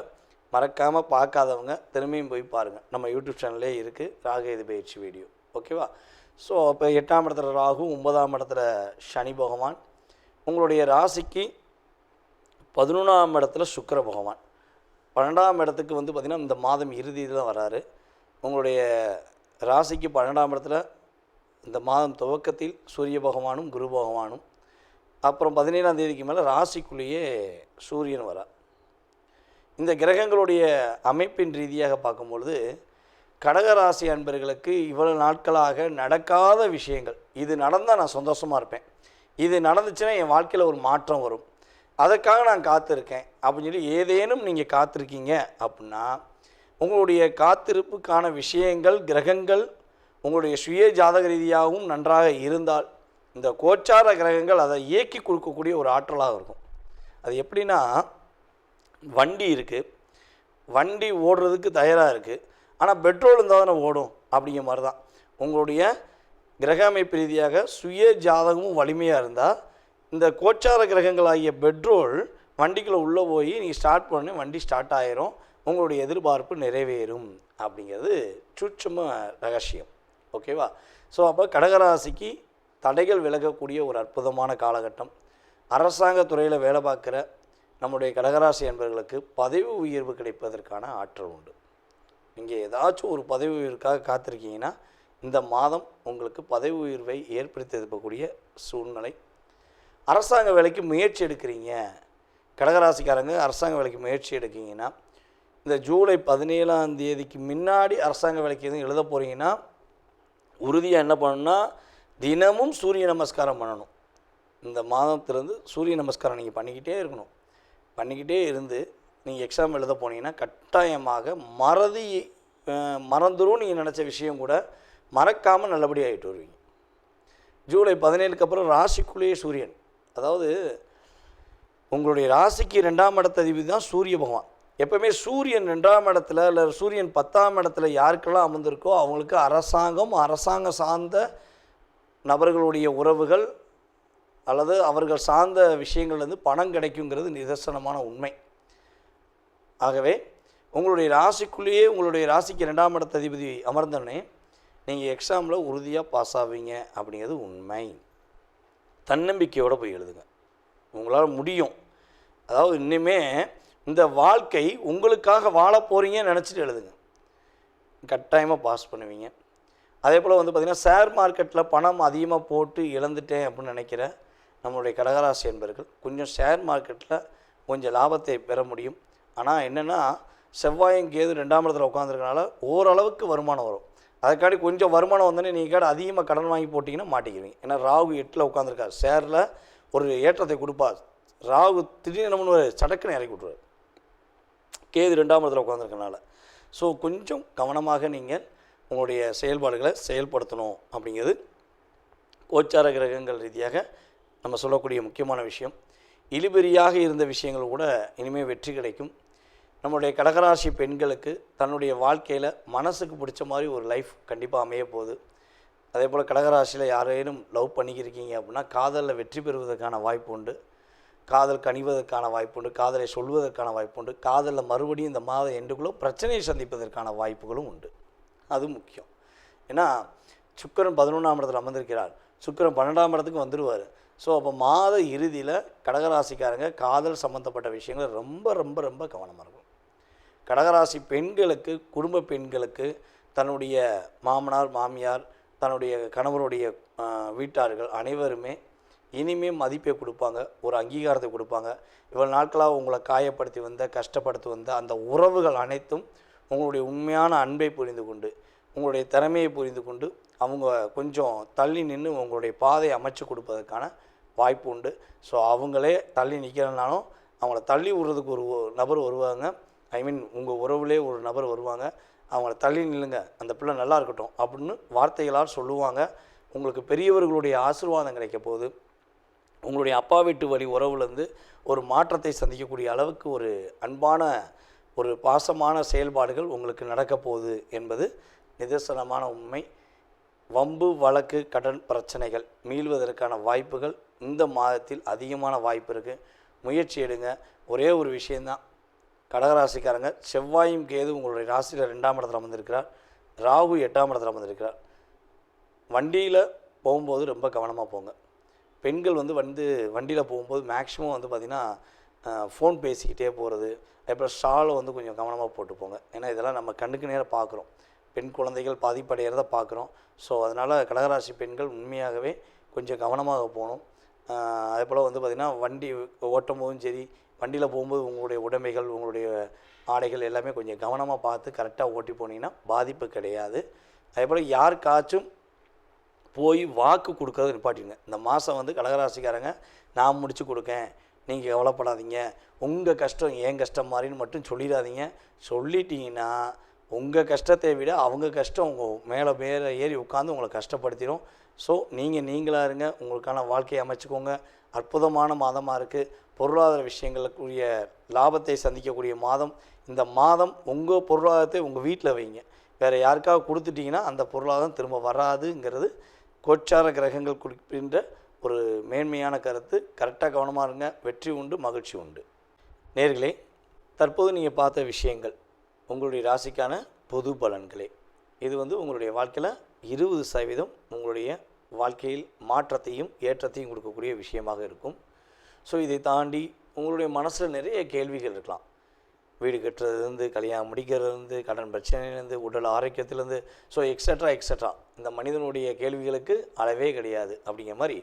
S1: மறக்காமல் பார்க்காதவங்க திரும்பியும் போய் பாருங்கள். நம்ம யூடியூப் சேனல்லே இருக்குது ராகு கேது பயிற்சி வீடியோ. ஓகேவா? ஸோ அப்போ 8ஆம் இடத்துல ராகு, 9ஆம் இடத்துல சனி பகவான், உங்களுடைய ராசிக்கு 11ஆம் இடத்துல சுக்கிர பகவான், 12ஆம் இடத்துக்கு பார்த்திங்கன்னா இந்த மாதம் இறுதியில் தான் வராரு. உங்களுடைய ராசிக்கு 12ஆம் இடத்துல இந்த மாதம் துவக்கத்தில் சூரிய பகவானும் குரு பகவானும், அப்புறம் 17ஆம் தேதிக்கு மேலே ராசிக்குள்ளேயே சூரியன் வரார். இந்த கிரகங்களுடைய அமைப்பின் ரீதியாக பார்க்கும்பொழுது கடகராசி அன்பர்களுக்கு இவ்வளவு நாட்களாக நடக்காத விஷயங்கள், இது நடந்தால் நான் சந்தோஷமாக இருப்பேன், இது நடந்துச்சுன்னா என் வாழ்க்கையில் ஒரு மாற்றம் வரும், அதற்காக நான் காத்திருக்கேன் அப்படின்னு சொல்லி ஏதேனும் நீங்கள் காத்திருக்கீங்க அப்படின்னா உங்களுடைய காத்திருப்புக்கான விஷயங்கள் கிரகங்கள் உங்களுடைய சுய ஜாதக ரீதியாகவும் நன்றாக இருந்தால் இந்த கோச்சார கிரகங்கள் அதை இயக்கி கொடுக்கக்கூடிய ஒரு ஆற்றலாக இருக்கும். அது எப்படின்னா, வண்டி இருக்குது, வண்டி ஓடுறதுக்கு தயாராக இருக்குது, ஆனால் பெட்ரோல் இருந்தால் தானே ஓடும். அப்படிங்கிற மாதிரி தான் உங்களுடைய கிரக அமைப்பு ரீதியாக சுய ஜாதகமும் வலிமையாக இருந்தால் இந்த கோச்சார கிரகங்கள் ஆகிய பெட்ரோல் வண்டிக்குள்ளே உள்ளே போய் நீங்கள் ஸ்டார்ட் பண்ணி வண்டி ஸ்டார்ட் ஆகிரும், உங்களுடைய எதிர்பார்ப்பு நிறைவேறும் அப்படிங்கிறது சூட்சும ரகசியம். ஓகேவா? ஸோ அப்போ கடகராசிக்கு தடைகள் விலகக்கூடிய ஒரு அற்புதமான காலகட்டம். அரசாங்க துறையில் வேலை பார்க்குற நம்முடைய கடகராசி என்பவர்களுக்கு பதவி உயர்வு கிடைப்பதற்கான ஆற்றல் உண்டு. நீங்கள் ஏதாச்சும் ஒரு பதவி உயர்வுக்காக காத்திருக்கீங்கன்னா இந்த மாதம் உங்களுக்கு பதவி உயர்வை ஏற்படுத்தி இருக்கக்கூடிய சூழ்நிலை. அரசாங்க வேலைக்கு முயற்சி எடுக்கிறீங்க, கடகராசிக்காரங்க அரசாங்க வேலைக்கு முயற்சி எடுக்கிறீங்கன்னா இந்த ஜூலை 17ஆம் தேதிக்கு முன்னாடி அரசாங்க வேலைக்கு எதுவும் எழுத போகிறீங்கன்னா உறுதியாக என்ன பண்ணணும்னா தினமும் சூரிய நமஸ்காரம் பண்ணணும். இந்த மாதத்துலேருந்து சூரிய நமஸ்காரம் நீங்கள் பண்ணிக்கிட்டே இருக்கணும். பண்ணிக்கிட்டே இருந்து நீங்கள் எக்ஸாம் எழுத போனீங்கன்னா கட்டாயமாக மறந்துடும் நீங்கள் நினச்ச விஷயம் கூட மறக்காமல் நல்லபடியாக ஆகிட்டு வருவீங்க. ஜூலை 17க்கு அப்புறம் ராசிக்குள்ளேயே சூரியன், அதாவது உங்களுடைய ராசிக்கு 2ஆம் இடத்த அதிபதி தான் சூரிய பகவான். எப்போவுமே சூரியன் 2ஆம் இடத்துல இல்லை சூரியன் 10ஆம் இடத்துல யாருக்கெல்லாம் அமர்ந்திருக்கோ அவங்களுக்கு அரசாங்கம் சார்ந்த நபர்களுடைய உறவுகள் அல்லது அவர்கள் சார்ந்த விஷயங்கள்லேருந்து பணம் கிடைக்குங்கிறது நிதர்சனமான உண்மை. ஆகவே உங்களுடைய ராசிக்குள்ளேயே உங்களுடைய ராசிக்கு 2ஆம் இடத்த அதிபதி அமர்ந்தோடனே நீங்கள் எக்ஸாமில் உறுதியாக பாஸ் ஆவீங்க அப்படிங்கிறது உண்மை. தன்னம்பிக்கையோடு போய் எழுதுங்க, உங்களால் முடியும். அதாவது இன்னுமே இந்த வாழ்க்கை உங்களுக்காக வாழ போகிறீங்கன்னு நினச்சிட்டு எழுதுங்க, கட்டாயமாக பாஸ் பண்ணுவீங்க. அதே போல் பார்த்திங்கன்னா ஷேர் மார்க்கெட்டில் பணம் அதிகமாக போட்டு இழந்துட்டேன் அப்படின்னு நினைக்கிற நம்மளுடைய கடகராசி என்பர்கள் கொஞ்சம் ஷேர் மார்க்கெட்டில் கொஞ்சம் லாபத்தை பெற முடியும். ஆனால் என்னென்னா செவ்வாயும் கேது 2ஆம் இடத்துல உட்காந்துருக்கனால ஓரளவுக்கு வருமானம் வரும். அதுக்காண்டி கொஞ்சம் வருமானம் வந்தோடனே நீங்கள் அதிகமாக கடன் வாங்கி போட்டிங்கன்னா மாட்டிக்குவீங்க. ஏன்னா ராகு 8ல் உட்காந்துருக்கார், ஷேரில் ஒரு ஏற்றத்தை கொடுப்பார். ராகு திடீர்னு சடக்குன்னு இறக்கி விட்ருவார், கேது 2ஆம் இடத்துல உட்காந்துருக்கனால. ஸோ கொஞ்சம் கவனமாக நீங்கள் உங்களுடைய செயல்பாடுகளை செயல்படுத்தணும் அப்படிங்கிறது கோச்சார கிரகங்கள் ரீதியாக நம்ம சொல்லக்கூடிய முக்கியமான விஷயம். இழுபறியாக இருந்த விஷயங்கள் கூட இனிமேல் வெற்றி கிடைக்கும். நம்முடைய கடகராசி பெண்களுக்கு தன்னுடைய வாழ்க்கையில் மனசுக்கு பிடிச்ச மாதிரி ஒரு லைஃப் கண்டிப்பாக அமைய போகுது. அதே போல் கடகராசியில் யாரேனும் லவ் பண்ணிக்கிருக்கீங்க அப்படின்னா காதலில் வெற்றி பெறுவதற்கான வாய்ப்பு உண்டு, காதல் கனிவதற்கான வாய்ப்பு உண்டு, காதலை சொல்வதற்கான வாய்ப்பு உண்டு, காதலில் மறுபடியும் இந்த மாத எண்டுக்குள்ளே பிரச்சனையை சந்திப்பதற்கான வாய்ப்புகளும் உண்டு. அது முக்கியம். ஏன்னா சுக்கிரன் 11ஆம் இடத்துல அமர்ந்திருக்கிறார், சுக்கிரன் 12ஆம் இடத்துக்கு வந்துடுவார். ஸோ அப்போ மாத இறுதியில் கடகராசிக்காரங்க காதல் சம்மந்தப்பட்ட விஷயங்கள் ரொம்ப ரொம்ப ரொம்ப கவனமாக இருக்கும். கடகராசி பெண்களுக்கு, குடும்ப பெண்களுக்கு தன்னுடைய மாமனார் மாமியார், தன்னுடைய கணவருடைய வீட்டார்கள் அனைவருமே இனிமேல் மதிப்பை கொடுப்பாங்க, ஒரு அங்கீகாரத்தை கொடுப்பாங்க. இவ்வளோ நாட்களாக உங்களை காயப்படுத்தி வந்த, கஷ்டப்படுத்தி வந்த அந்த உறவுகள் அனைத்தும் உங்களுடைய உண்மையான அன்பை புரிந்து கொண்டு, உங்களுடைய திறமையை புரிந்து கொண்டு அவங்க கொஞ்சம் தள்ளி நின்று உங்களுடைய பாதையை அமைச்சு கொடுப்பதற்கான வாய்ப்பு உண்டு. ஸோ அவங்களே தள்ளி நிற்கிறனாலும் அவங்கள தள்ளி விடுறதுக்கு ஒரு நபர் வருவாங்க. ஐ மீன் உங்கள் உறவுலே ஒரு நபர் வருவாங்க. அவங்கள தள்ளி நில்லுங்க, அந்த பிள்ளை நல்லா இருக்கட்டும் அப்படின்னு வார்த்தைகளால் சொல்லுவாங்க. உங்களுக்கு பெரியவர்களுடைய ஆசீர்வாதம் கிடைக்க போகுது. உங்களுடைய அப்பா வீட்டு வழி உறவுலேருந்து ஒரு மாற்றத்தை சந்திக்கக்கூடிய அளவுக்கு ஒரு அன்பான, ஒரு பாசமான செயல்பாடுகள் உங்களுக்கு நடக்க போகுது என்பது நிதர்சனமான உண்மை. வம்பு வழக்கு கடன் பிரச்சனைகள் மீள்வதற்கான வாய்ப்புகள் இந்த மாதத்தில் அதிகமான வாய்ப்பு இருக்குது. முயற்சி எடுங்க. ஒரே ஒரு விஷயந்தான், கடகராசிக்காரங்க செவ்வாயும் கேது உங்களுடைய ராசியில் 2ஆம் இடத்துல அமர்ந்திருக்கிறார், ராகு 8ஆம் இடத்துல அமர்ந்திருக்கிறார். வண்டியில் போகும்போது ரொம்ப கவனமாக போங்க. பெண்கள் வண்டியில் போகும்போது மேக்ஸிமம் பார்த்திங்கன்னா ஃபோன் பேசிக்கிட்டே போகிறது, அப்புறம் ஷாலை கொஞ்சம் கவனமாக போட்டு போங்க. ஏன்னா இதெல்லாம் நம்ம கண்ணுக்கு நேராக பார்க்குறோம், பெண் குழந்தைகள் பாதிப்படைகிறத பார்க்குறோம். ஸோ அதனால் கடகராசி பெண்கள் உண்மையாகவே கொஞ்சம் கவனமாக போகணும். அதே போல் பார்த்திங்கன்னா வண்டி ஓட்டும் போதும் சரி, வண்டியில் போகும்போது உங்களுடைய உடைமைகள், உங்களுடைய ஆடைகள் எல்லாமே கொஞ்சம் கவனமாக பார்த்து கரெக்டாக ஓட்டி போனீங்கன்னா பாதிப்பு கிடையாது. அதே போல் யாருக்காச்சும் போய் வாக்கு கொடுக்கறத நிப்பாட்டிங்க. இந்த மாதம் கடகராசிக்காரங்க நான் முடித்து கொடுக்கேன், நீங்கள் கவலைப்படாதீங்க, உங்கள் கஷ்டம் என் கஷ்டம் மாதிரின்னு மட்டும் சொல்லிடாதீங்க. சொல்லிட்டீங்கன்னா உங்கள் கஷ்டத்தை விட அவங்க கஷ்டம் உங்கள் மேலே ஏறி உட்காந்து உங்களை கஷ்டப்படுத்திடும். ஸோ நீங்களாக இருங்க, உங்களுக்கான வாழ்க்கையை அமைச்சுக்கோங்க. அற்புதமான மாதமாக இருக்குது. பொருளாதார விஷயங்களுக்குரிய லாபத்தை சந்திக்கக்கூடிய மாதம். இந்த மாதம் உங்கள் பொருளாதாரத்தை உங்கள் வீட்டில் வைங்க. வேறு யாருக்காக கொடுத்துட்டிங்கன்னா அந்த பொருளாதாரம் திரும்ப வராதுங்கிறது கோச்சார கிரகங்கள் குறிப்பின்ற ஒரு மேன்மையான கருத்து. கரெக்டாக கவனமாக இருங்க. வெற்றி உண்டு, மகிழ்ச்சி உண்டு. நேர்களே, தற்போது நீங்கள் பார்த்த விஷயங்கள் உங்களுடைய ராசிக்கான பொது பலன்களே. இது உங்களுடைய வாழ்க்கையில் 20% உங்களுடைய வாழ்க்கையில் மாற்றத்தையும் ஏற்றத்தையும் கொடுக்கக்கூடிய விஷயமாக இருக்கும். ஸோ இதை தாண்டி உங்களுடைய மனசில் நிறைய கேள்விகள் இருக்கலாம். வீடு கட்டுறதுலேருந்து, கல்யாணம் முடிக்கிறதுலேருந்து, கடன் பிரச்சனையிலேருந்து, உடல் ஆரோக்கியத்திலேருந்து, ஸோ எக்ஸட்ரா இந்த மனிதனுடைய கேள்விகளுக்கு அளவே கிடையாது. அப்படிங்கிற மாதிரி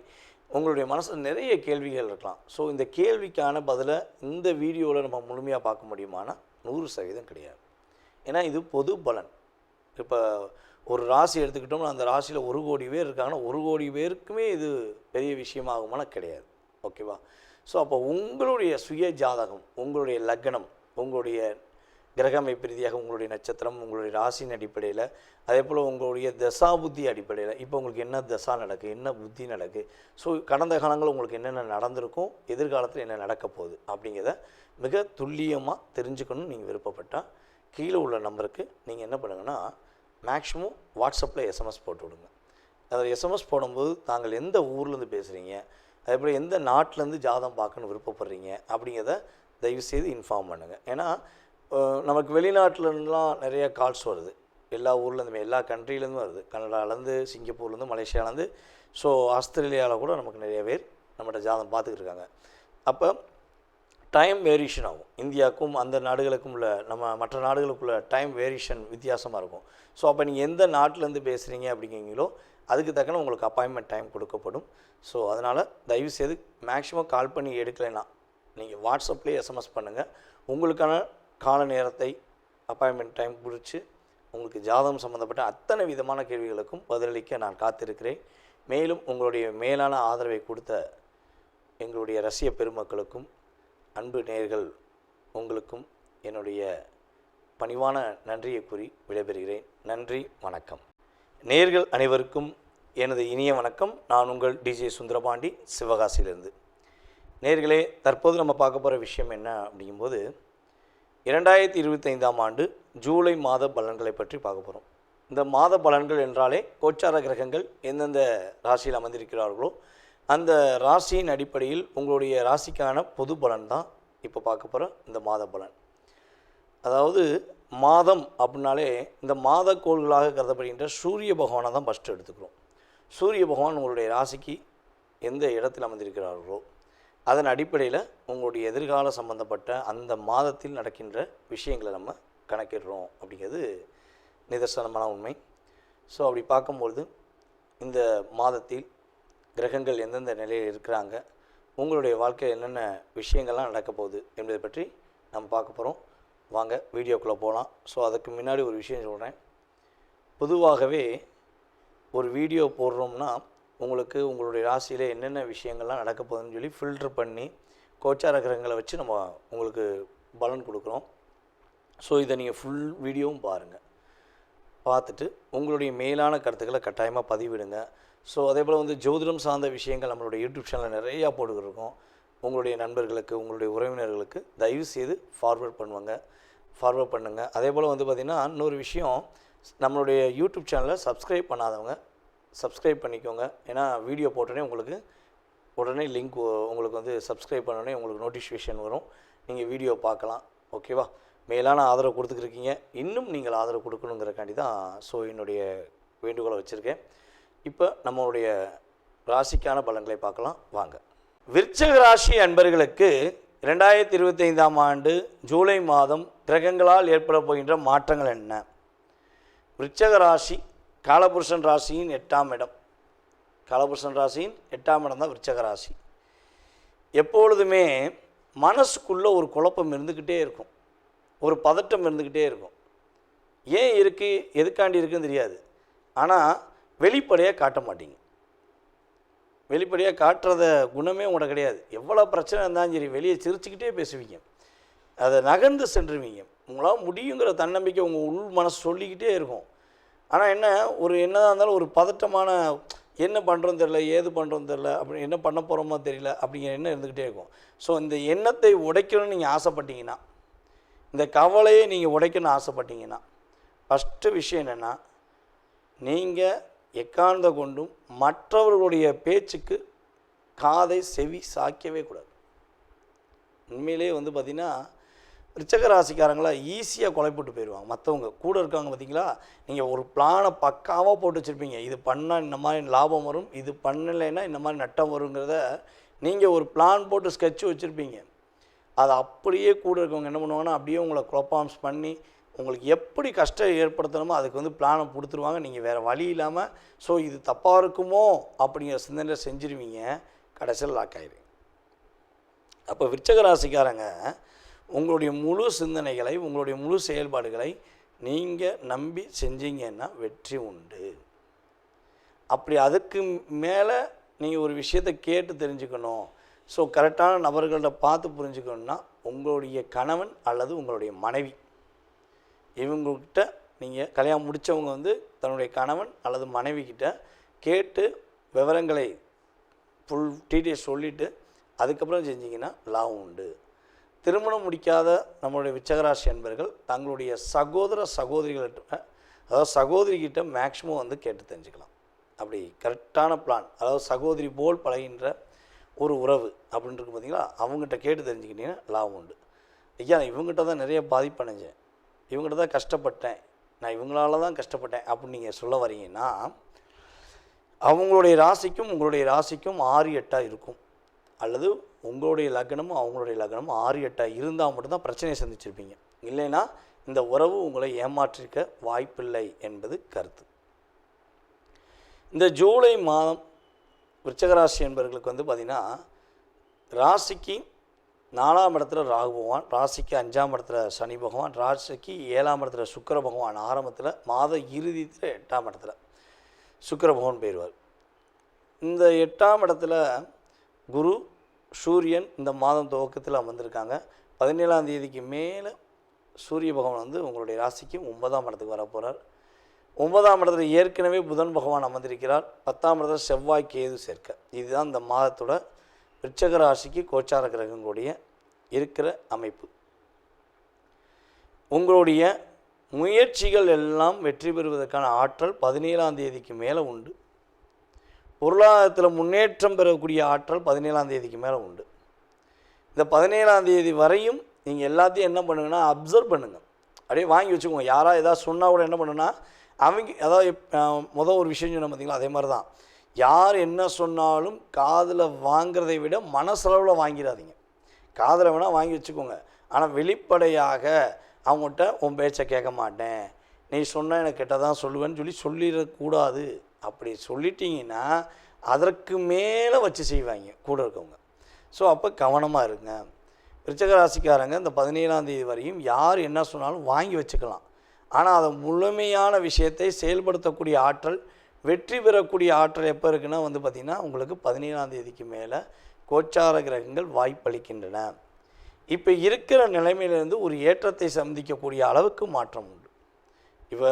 S1: உங்களுடைய மனசில் நிறைய கேள்விகள் இருக்கலாம். ஸோ இந்த கேள்விக்கான பதிலை இந்த வீடியோவில் நம்ம முழுமையாக பார்க்க முடியுமானா 100% கிடையாது. ஏன்னா இது பொது பலன். இப்போ ஒரு ராசி எடுத்துக்கிட்டோம்னா அந்த ராசியில் 1 கோடி பேர் இருக்காங்கன்னா 1 கோடி பேருக்குமே இது பெரிய விஷயமாகுமானா கிடையாது. ஓகேவா? ஸோ அப்போ உங்களுடைய சுய ஜாதகம், உங்களுடைய லக்னம், உங்களுடைய கிரக அமைப்பு ரீதியாக உங்களுடைய நட்சத்திரம், உங்களுடைய ராசியின் அடிப்படையில், அதே போல் உங்களுடைய தசா புத்தி அடிப்படையில் இப்போ உங்களுக்கு என்ன தசா நடக்குது, என்ன புத்தி நடக்குது, ஸோ கடந்த காலங்களில் உங்களுக்கு என்னென்ன நடந்திருக்கும், எதிர்காலத்தில் என்ன நடக்க போகுது அப்படிங்கிறத மிக துல்லியமாக தெரிஞ்சுக்கணும்னு நீங்கள் விருப்பப்பட்டால் கீழே உள்ள நம்பருக்கு நீங்கள் என்ன பண்ணுங்கன்னா மேக்ஸிமம் வாட்ஸ்அப்பில் எஸ்எம்எஸ் போட்டு விடுங்க. அதில் எஸ்எம்எஸ் போடும்போது தாங்கள் எந்த ஊர்லேருந்து பேசுகிறீங்க, அதே போல் எந்த நாட்டிலேருந்து ஜாதகம் பார்க்கணுன்னு விருப்பப்படுறீங்க அப்படிங்கிறத தயவுசெய்து இன்ஃபார்ம் பண்ணுங்கள். ஏன்னா நமக்கு வெளிநாட்டிலலாம் நிறைய கால்ஸ் வருது, எல்லா ஊர்லேருந்துமே, எல்லா கண்ட்ரிலேருந்து வருது. கனடாலேருந்து, சிங்கப்பூர்லேருந்து, மலேசியாவிலேருந்து, ஸோ ஆஸ்திரேலியாவில் கூட நமக்கு நிறைய பேர் நம்மகிட்ட ஜாதகம் பார்த்துக்கிட்டு இருக்காங்க. அப்போ டைம் வேரியேஷன் ஆகும். இந்தியாவுக்கும் அந்த நாடுகளுக்கும் உள்ள மற்ற நாடுகளுக்குள்ள டைம் வேரியேஷன் வித்தியாசமாக இருக்கும். ஸோ அப்போ நீங்கள் எந்த நாட்டிலேருந்து பேசுகிறீங்க அப்படிங்கிறீங்களோ அதுக்கு தக்கன உங்களுக்கு அப்பாயின்மெண்ட் டைம் கொடுக்கப்படும். ஸோ அதனால் தயவுசெய்து மேக்ஸிமம் கால் பண்ணி எடுக்கலைன்னா நீங்கள் வாட்ஸ்அப்லேயே எஸ்எம்எஸ் பண்ணுங்கள். உங்களுக்கான கால நேரத்தை அப்பாயின்மெண்ட் டைம் குறித்து உங்களுக்கு ஜாதகம் சம்மந்தப்பட்ட அத்தனை விதமான கேள்விகளுக்கும் பதிலளிக்க நான் காத்திருக்கிறேன். மேலும் உங்களுடைய மேலான ஆதரவை கொடுத்த எங்களுடைய ரசிக பெருமக்களுக்கும் அன்பு நேயர்கள் உங்களுக்கும் என்னுடைய பணிவான நன்றியை கூறி விடைபெறுகிறேன். நன்றி, வணக்கம். நேயர்கள் அனைவருக்கும் எனது இனிய வணக்கம். நான் உங்கள் டிஜே சுந்தரபாண்டி, சிவகாசியிலிருந்து. நேயர்களே, தற்போது நம்ம பார்க்க போகிற விஷயம் என்ன அப்படிங்கும்போது 2025ஆம் ஆண்டு ஜூலை மாத பலன்களை பற்றி பார்க்க போகிறோம். இந்த மாத பலன்கள் என்றாலே கோச்சார கிரகங்கள் எந்தெந்த ராசியில் அமர்ந்திருக்கிறார்களோ அந்த ராசியின் அடிப்படையில் உங்களுடைய ராசிக்கான பொது பலன் தான் இப்போ பார்க்க போகிற இந்த மாத பலன். அதாவது மாதம் அப்படின்னாலே இந்த மாத கோள்களாக கருதப்படுகின்ற சூரிய பகவானை தான் ஃபஸ்ட்டு எடுத்துக்கிறோம். சூரிய பகவான் உங்களுடைய ராசிக்கு எந்த இடத்தில் அமர்ந்திருக்கிறார்களோ அதன் அடிப்படையில் உங்களுடைய எதிர்கால சம்பந்தப்பட்ட அந்த மாதத்தில் நடக்கின்ற விஷயங்களை நம்ம கணக்கிடுறோம் அப்படிங்கிறது நிதர்சனமான உண்மை. ஸோ அப்படி பார்க்கும்பொழுது இந்த மாதத்தில் கிரகங்கள் எந்தெந்த நிலையில் இருக்கிறாங்க, உங்களுடைய வாழ்க்கையில் என்னென்ன விஷயங்கள்லாம் நடக்க போகுது என்பதை பற்றி நம்ம பார்க்க போகிறோம். வாங்க வீடியோக்குள்ளே போகலாம். ஸோ அதுக்கு முன்னாடி ஒரு விஷயம் சொல்கிறேன். பொதுவாகவே ஒரு வீடியோ போடுறோம்னா உங்களுக்கு உங்களுடைய ராசியில் என்னென்ன விஷயங்கள்லாம் நடக்க போகுதுன்னு சொல்லி ஃபில்டர் பண்ணி கோச்சார கிரகங்களை வச்சு நம்ம உங்களுக்கு பலன் கொடுக்குறோம். ஸோ இதை நீங்கள் ஃபுல் வீடியோவும் பாருங்கள். பார்த்துட்டு உங்களுடைய மேலான கருத்துக்களை கட்டாயமாக பதிவிடுங்க. ஸோ அதே போல் வந்து ஜோதிடம் சார்ந்த விஷயங்கள் நம்மளுடைய யூடியூப் சேனலில் நிறையா போட்டுக்கிருக்கோம். உங்களுடைய நண்பர்களுக்கு உங்களுடைய உறவினர்களுக்கு தயவு செய்து ஃபார்வர்ட் பண்ணுங்கள். அதே போல் வந்து பார்த்திங்கன்னா இன்னொரு விஷயம், நம்மளுடைய யூடியூப் சேனலை சப்ஸ்கிரைப் பண்ணாதவங்க சப்ஸ்கிரைப் பண்ணிக்கோங்க. ஏன்னா வீடியோ போட்டோடனே உங்களுக்கு உடனே லிங்க் உங்களுக்கு வந்து சப்ஸ்கிரைப் பண்ணோடனே உங்களுக்கு நோட்டிஃபிகேஷன் வரும், நீங்கள் வீடியோ பார்க்கலாம். ஓகேவா? மேலான ஆதரவு கொடுத்துக்கிருக்கீங்க, இன்னும் நீங்கள் ஆதரவு கொடுக்கணுங்கிறக்காண்டி தான் ஸோ என்னுடைய வேண்டுகோளை வச்சுருக்கேன். இப்போ நம்மளுடைய ராசிக்கான பலன்களை பார்க்கலாம் வாங்க. விருச்சிக ராசி அன்பர்களுக்கு 2025ஆம் ஆண்டு ஜூலை மாதம் கிரகங்களால் ஏற்பட போகின்ற மாற்றங்கள் என்ன? விருச்சிக ராசி காலபுருஷன் ராசியின் 8ஆம் இடம். காலபுருஷன் ராசியின் 8ஆம் இடம் தான் விருச்சிக ராசி. எப்பொழுதுமே மனசுக்குள்ளே ஒரு குழப்பம் இருந்துக்கிட்டே இருக்கும், ஒரு பதட்டம் இருந்துக்கிட்டே இருக்கும். ஏன் இருக்குது, எதுக்காண்டி இருக்குன்னு தெரியாது. ஆனால் வெளிப்படையாக காட்ட மாட்டீங்க. வெளிப்படையாக காட்டுறத குணமே உங்கள்கிட்ட கிடையாது. எவ்வளோ பிரச்சனை இருந்தாலும் சரி வெளியே சிரிச்சுக்கிட்டே பேசுவீங்க, அதை நகர்ந்து சென்றுவீங்க. உங்களால் முடியுங்கிற தன்னம்பிக்கை உங்கள் உள் மனசு சொல்லிக்கிட்டே இருக்கும். ஆனால் என்னதான் இருந்தாலும் ஒரு பதட்டமான, என்ன பண்ணுறோன்னு தெரில, ஏது பண்ணுறோன்னு தெரில, அப்படி என்ன பண்ண போகிறோமோ தெரியல அப்படிங்கிற எண்ணம் இருந்துக்கிட்டே இருக்கும். ஸோ இந்த எண்ணத்தை உடைக்கணும்னு நீங்கள் ஆசைப்பட்டீங்கன்னா, இந்த கவலையை நீங்கள் உடைக்கணும்னு ஆசைப்பட்டீங்கன்னா, ஃபஸ்ட்டு விஷயம் என்னென்னா, நீங்கள் எக்காந்த கொண்டும் மற்றவர்களுடைய பேச்சுக்கு காதை செவி சாய்க்கவே கூடாது. உண்மையிலே வந்து பார்த்திங்கன்னா விருச்சிக ராசிக்காரங்களா ஈஸியாக கொலைப்பட்டு போயிடுவாங்க. மற்றவங்க கூட இருக்காங்க பார்த்திங்களா, நீங்கள் ஒரு பிளானை பக்காவாக போட்டு வச்சுருப்பீங்க, இது பண்ணால் இந்த மாதிரி லாபம் வரும், இது பண்ணலைன்னா இந்த மாதிரி நட்டம் வருங்கிறத நீங்கள் ஒரு பிளான் போட்டு ஸ்கெட்ச் வச்சுருப்பீங்க. அதை அப்படியே கூட இருக்கவங்க என்ன பண்ணுவாங்கன்னா அப்படியே உங்களை குழப்பாம்ஸ் பண்ணி உங்களுக்கு எப்படி கஷ்டம் ஏற்படுத்தணுமோ அதுக்கு வந்து பிளானை கொடுத்துருவாங்க. நீங்கள் வேறு வழி இல்லாமல் ஸோ இது தப்பாக இருக்குமோ அப்படிங்கிற சிந்தனையில் செஞ்சுருவீங்க, கடைசியில் லாக் ஆகிடுவீங்க. அப்போ விருச்சிக ராசிக்காரங்க உங்களுடைய முழு சிந்தனைகளை, உங்களுடைய முழு செயல்பாடுகளை நீங்கள் நம்பி செஞ்சீங்கன்னா வெற்றி உண்டு. அப்படி அதுக்கு மேலே நீங்கள் ஒரு விஷயத்தை கேட்டு தெரிஞ்சுக்கணும், ஸோ கரெக்டான நபர்கள்ட்ட பார்த்து புரிஞ்சுக்கணுன்னா உங்களுடைய கணவன் அல்லது உங்களுடைய மனைவி, இவங்கக்கிட்ட நீங்கள் கல்யாணம் முடித்தவங்க வந்து தன்னுடைய கணவன் அல்லது மனைவிக்கிட்ட கேட்டு விவரங்களை ஃபுல் டீட்டெயில்ஸ் சொல்லிவிட்டு அதுக்கப்புறம் செஞ்சிங்கன்னா லாபம் உண்டு. திருமணம் முடிக்காத நம்மளுடைய விருச்சிகராசி அன்பர்கள் தங்களுடைய சகோதரிகள்கிட்ட, அதாவது சகோதரிக்கிட்ட மேக்ஸிமம் வந்து கேட்டு தெரிஞ்சுக்கலாம். அப்படி கரெக்டான பிளான், அதாவது சகோதரி போல் பழகின்ற ஒரு உறவு அப்படின்ட்டு பார்த்திங்களா, அவங்ககிட்ட கேட்டு தெரிஞ்சுக்கிட்டிங்கன்னா லாபம் உண்டு. ஐயா நான் இவங்ககிட்ட தான் நிறைய பாதிப்படைஞ்சேன், இவங்ககிட்ட தான் கஷ்டப்பட்டேன், நான் இவங்களால தான் கஷ்டப்பட்டேன் அப்படின்னு நீங்கள் சொல்ல வரீங்கன்னா, அவங்களுடைய ராசிக்கும் உங்களுடைய ராசிக்கும் 6-8 இருக்கும், அல்லது உங்களுடைய லக்னமும் அவங்களுடைய லக்னமும் 6-8 இருந்தால் மட்டும்தான் பிரச்சனையை சந்திச்சிருப்பீங்க. இல்லைன்னா இந்த உறவு உங்களை ஏமாற்றிருக்க வாய்ப்பில்லை என்பது கருத்து. இந்த ஜூலை மாதம் விருச்சிகராசி என்பவர்களுக்கு வந்து பார்த்திங்கன்னா ராசிக்கு 4ஆம் இடத்துல ராகு பகவான், ராசிக்கு 5ஆம் இடத்துல சனி பகவான், ராசிக்கு 7ஆம் இடத்துல சுக்கிர பகவான், ஆரம்பத்தில் மாத இறுதியில் 8ஆம் இடத்துல சுக்கிர பகவான் போயிடுவார். இந்த 8ஆம் இடத்துல குரு சூரியன் இந்த மாதம் துவக்கத்தில் அமர்ந்திருக்காங்க. 17ஆம் தேதிக்கு மேலே சூரிய பகவான் வந்து உங்களுடைய ராசிக்கு 9ஆம் இடத்துக்கு வர போகிறார். 9ஆம் இடத்துல ஏற்கனவே புதன் பகவான் அமர்ந்திருக்கிறார். 10ஆம் இடத்துல செவ்வாய் கேது சேர்க்க. இதுதான் இந்த மாதத்தோட விருச்சிக ராசிக்கு கோச்சார கிரகங்களுடைய இருக்கிற அமைப்பு. உங்களுடைய முயற்சிகள் எல்லாம் வெற்றி பெறுவதற்கான ஆற்றல் 17ஆம் தேதிக்கு மேலே உண்டு. பொருளாதாரத்தில் முன்னேற்றம் பெறக்கூடிய ஆற்றல் 17ஆம் தேதிக்கு மேலே உண்டு. இந்த 17ஆம் தேதி வரையும் நீங்கள் எல்லாத்தையும் என்ன பண்ணுங்கன்னா அப்சர்வ் பண்ணுங்கள், அப்படியே வாங்கி வச்சுக்கோங்க. யாராவது எதாவது சொன்னால் கூட என்ன பண்ணுன்னா அவங்க அதாவது ஒரு விஷயம் சொன்ன பார்த்தீங்களா, அதே மாதிரி தான் யார் என்ன சொன்னாலும் காதில் வாங்கிறதை விட மனசளவில் வாங்கிடாதீங்க. காதில் வேணால் வாங்கி வச்சுக்கோங்க, ஆனால் வெளிப்படையாக அவங்ககிட்ட உன் பேச்சை கேட்க மாட்டேன், நீ சொன்னால் எனக்கு கெட்டதான் சொல்லுவேன்னு சொல்லிடக்கூடாது. அப்படி சொல்லிட்டீங்கன்னா அதற்கு மேலே வச்சு செய்வாங்க கூட இருக்கவங்க. ஸோ அப்போ கவனமாக இருங்க. விருச்சிக ராசிக்காரங்க இந்த 17ஆம் தேதி வரையும் யார் என்ன சொன்னாலும் வாங்கி வச்சுக்கலாம். ஆனால் அதை முழுமையான விஷயத்தை செயல்படுத்தக்கூடிய ஆற்றல், வெற்றி பெறக்கூடிய ஆற்றல் எப்போ இருக்குன்னா பார்த்திங்கன்னா உங்களுக்கு 17ஆம் தேதிக்கு மேலே கோச்சார கிரகங்கள் வாய்ப்பளிக்கின்றன. இப்போ இருக்கிற நிலைமையிலேருந்து ஒரு ஏற்றத்தை சந்திக்கக்கூடிய அளவுக்கு மாற்றம் உண்டு. இப்போ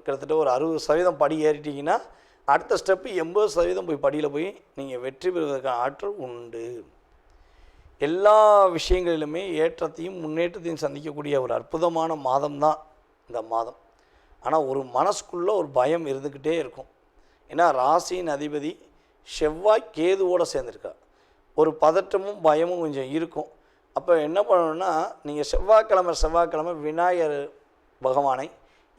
S1: கிட்டத்தட்ட ஒரு 60% படி ஏறிட்டிங்கன்னா அடுத்த ஸ்டெப்பு 80% போய் படியில் போய் நீங்கள் வெற்றி பெறுவதற்கான ஆற்றல் உண்டு. எல்லா விஷயங்களிலுமே ஏற்றத்தையும் முன்னேற்றத்தையும் சந்திக்கக்கூடிய ஒரு அற்புதமான மாதம் தான் இந்த மாதம். ஆனால் ஒரு மனசுக்குள்ளே ஒரு பயம் இருந்துக்கிட்டே இருக்கும். ஏன்னா ராசியின் அதிபதி செவ்வாய் கேதுவோடு சேர்ந்துருக்கார். ஒரு பதட்டமும் பயமும் கொஞ்சம் இருக்கும். அப்போ என்ன பண்ணணும்னா, நீங்கள் செவ்வாய்க்கிழமை விநாயகர் பகவானை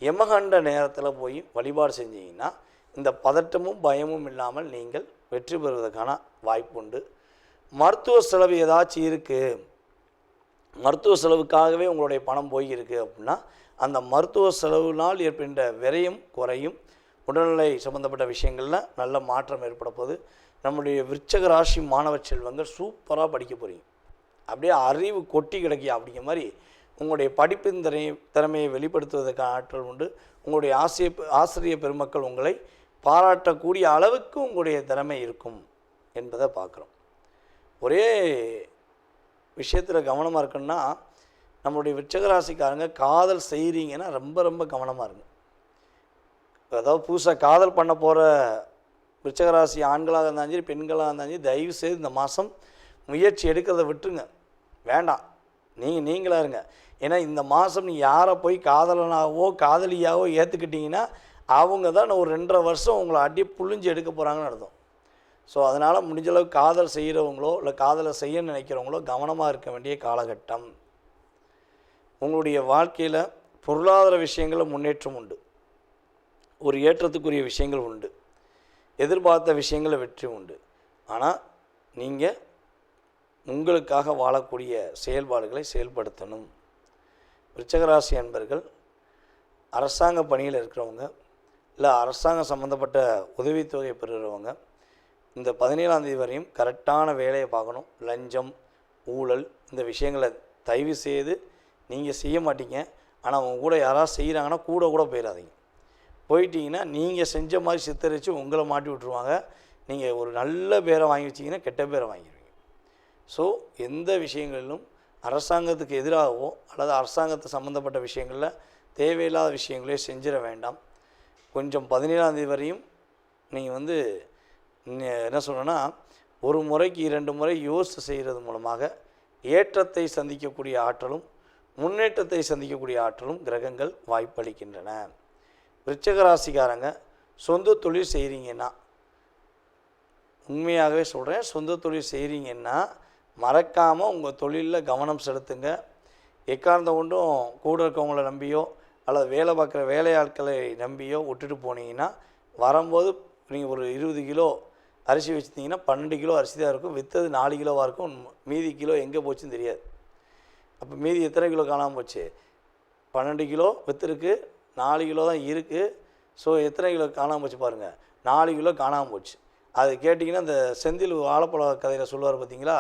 S1: யமகண்ட நேரத்தில் போய் வழிபாடு செஞ்சீங்கன்னா இந்த பதட்டமும் பயமும் இல்லாமல் நீங்கள் வெற்றி பெறுவதற்கான வாய்ப்பு உண்டு. மருத்துவ செலவு ஏதாச்சும் இருக்குது, மருத்துவ செலவுக்காகவே உங்களுடைய பணம் போயிருக்கு அப்படின்னா அந்த மருத்துவ செலவுனால் ஏற்படுகின்ற விரயம் குறையும். உடல்நிலை சம்பந்தப்பட்ட விஷயங்களில் நல்ல மாற்றம் ஏற்பட போது. நம்முடைய விருச்சிக ராசி மாணவ செல்வங்கள் சூப்பராக படிக்க போகிறீங்க. அப்படியே அறிவு கொட்டி கிடைக்கிய அப்படிங்கிற மாதிரி உங்களுடைய படிப்பின் திறமையை வெளிப்படுத்துவதற்கான ஆற்றல் உண்டு. உங்களுடைய ஆசிரியர் பெருமக்கள் உங்களை பாராட்டக்கூடிய அளவுக்கு உங்களுடைய திறமை இருக்கும் என்பதை பார்க்குறோம். ஒரே விஷயத்தில் கவனமாக இருக்குன்னா, நம்மளுடைய விருச்சிக ராசிக்காரங்க காதல் செய்கிறீங்கன்னா ரொம்ப ரொம்ப கவனமாக இருங்க. அதாவது புதுசாக காதல் பண்ண போகிற விருச்சிக ராசி ஆண்களாக இருந்தாலும் சரி பெண்களாக இருந்தாலும் சரி தயவுசெய்து இந்த மாதம் முயற்சி எடுக்கிறத விட்டுருங்க, வேண்டாம். நீங்களாக இருங்க. ஏன்னா இந்த மாதம் நீங்கள் யாரை போய் காதலனாகவோ காதலியாகவோ ஏற்றுக்கிட்டிங்கன்னா அவங்க தான் ஒரு 2.5 வருஷம் உங்களை அடி புழிஞ்சு எடுக்க போகிறாங்கன்னு அர்த்தம். ஸோ அதனால் முடிஞ்சளவு காதல் செய்கிறவங்களோ இல்லை காதலை செய்ய நினைக்கிறவங்களோ கவனமாக இருக்க வேண்டிய காலகட்டம். உங்களுடைய வாழ்க்கையில் பொருளாதார விஷயங்களில் முன்னேற்றம் உண்டு, ஒரு ஏற்றத்துக்குரிய விஷயங்கள் உண்டு, எதிர்பார்த்த விஷயங்களில் வெற்றி உண்டு. ஆனால் நீங்கள் உங்களுக்காக வாழக்கூடிய செயல்பாடுகளை செயல்படுத்தணும். விருச்சிக ராசி அன்பர்கள் அரசாங்க பணியில் இருக்கிறவங்க இல்லை அரசாங்கம் சம்மந்தப்பட்ட உதவித்தொகை பெறுகிறவங்க இந்த 17ஆம் தேதி வரையும் கரெக்டான வேலையை பார்க்கணும். லஞ்சம் ஊழல் இந்த விஷயங்களை தயவு செய்து நீங்கள் செய்ய மாட்டீங்க. ஆனால் அவங்க கூட யாராவது செய்கிறாங்கன்னா கூட போயிடாதீங்க. போயிட்டீங்கன்னா நீங்கள் செஞ்ச மாதிரி சித்தரித்து உங்களை மாட்டி விட்ருவாங்க. நீங்கள் ஒரு நல்ல பேரை வாங்கி வச்சிங்கன்னா கெட்ட பேரை வாங்கிடுவீங்க. ஸோ எந்த விஷயங்களிலும் அரசாங்கத்துக்கு எதிராகவோ அல்லது அரசாங்கத்தை சம்மந்தப்பட்ட விஷயங்களில் தேவையில்லாத விஷயங்களே செஞ்சிட வேண்டாம். கொஞ்சம் 17ஆம் தேதி வரையும் நீங்கள் என்ன சொல்லணும்னா, ஒரு முறைக்கு 2 முறை யோசித்து செய்கிறது மூலமாக ஏற்றத்தை சந்திக்கக்கூடிய ஆற்றலும் முன்னேற்றத்தை சந்திக்கக்கூடிய ஆற்றலும் கிரகங்கள் வாய்ப்பளிக்கின்றன. விருச்சிக ராசிக்காரங்க சொந்த தொழில் செய்கிறீங்கன்னா, உண்மையாகவே சொல்கிறேன், சொந்த தொழில் செய்கிறீங்கன்னா மறக்காமல் உங்கள் தொழிலில் கவனம் செலுத்துங்க. எக்காரணத்தை கொண்டும் கூட இருக்கவங்கள நம்பியோ அல்லது வேலை பார்க்குற வேலையாட்களை நம்பியோ விட்டுட்டு போனீங்கன்னா வரும்போது நீங்கள் ஒரு 20 கிலோ அரிசி வச்சுருந்தீங்கன்னா 12 கிலோ அரிசி தான் இருக்கும். விற்றது 4 கிலோவாக இருக்கும். மீதி கிலோ எங்கே போச்சுன்னு தெரியாது. அப்போ மீதி எத்தனை கிலோ காணாமல் போச்சு? 12 கிலோ விற்றுருக்கு, 4 கிலோ தான் இருக்குது. ஸோ எத்தனை கிலோ காணாமல் போச்சு பாருங்கள், 4 கிலோ காணாமல் போச்சு. அது கேட்டிங்கன்னா இந்த செந்தில் வாழைப்பழ கதையில் சொல்லுவார் பார்த்தீங்களா,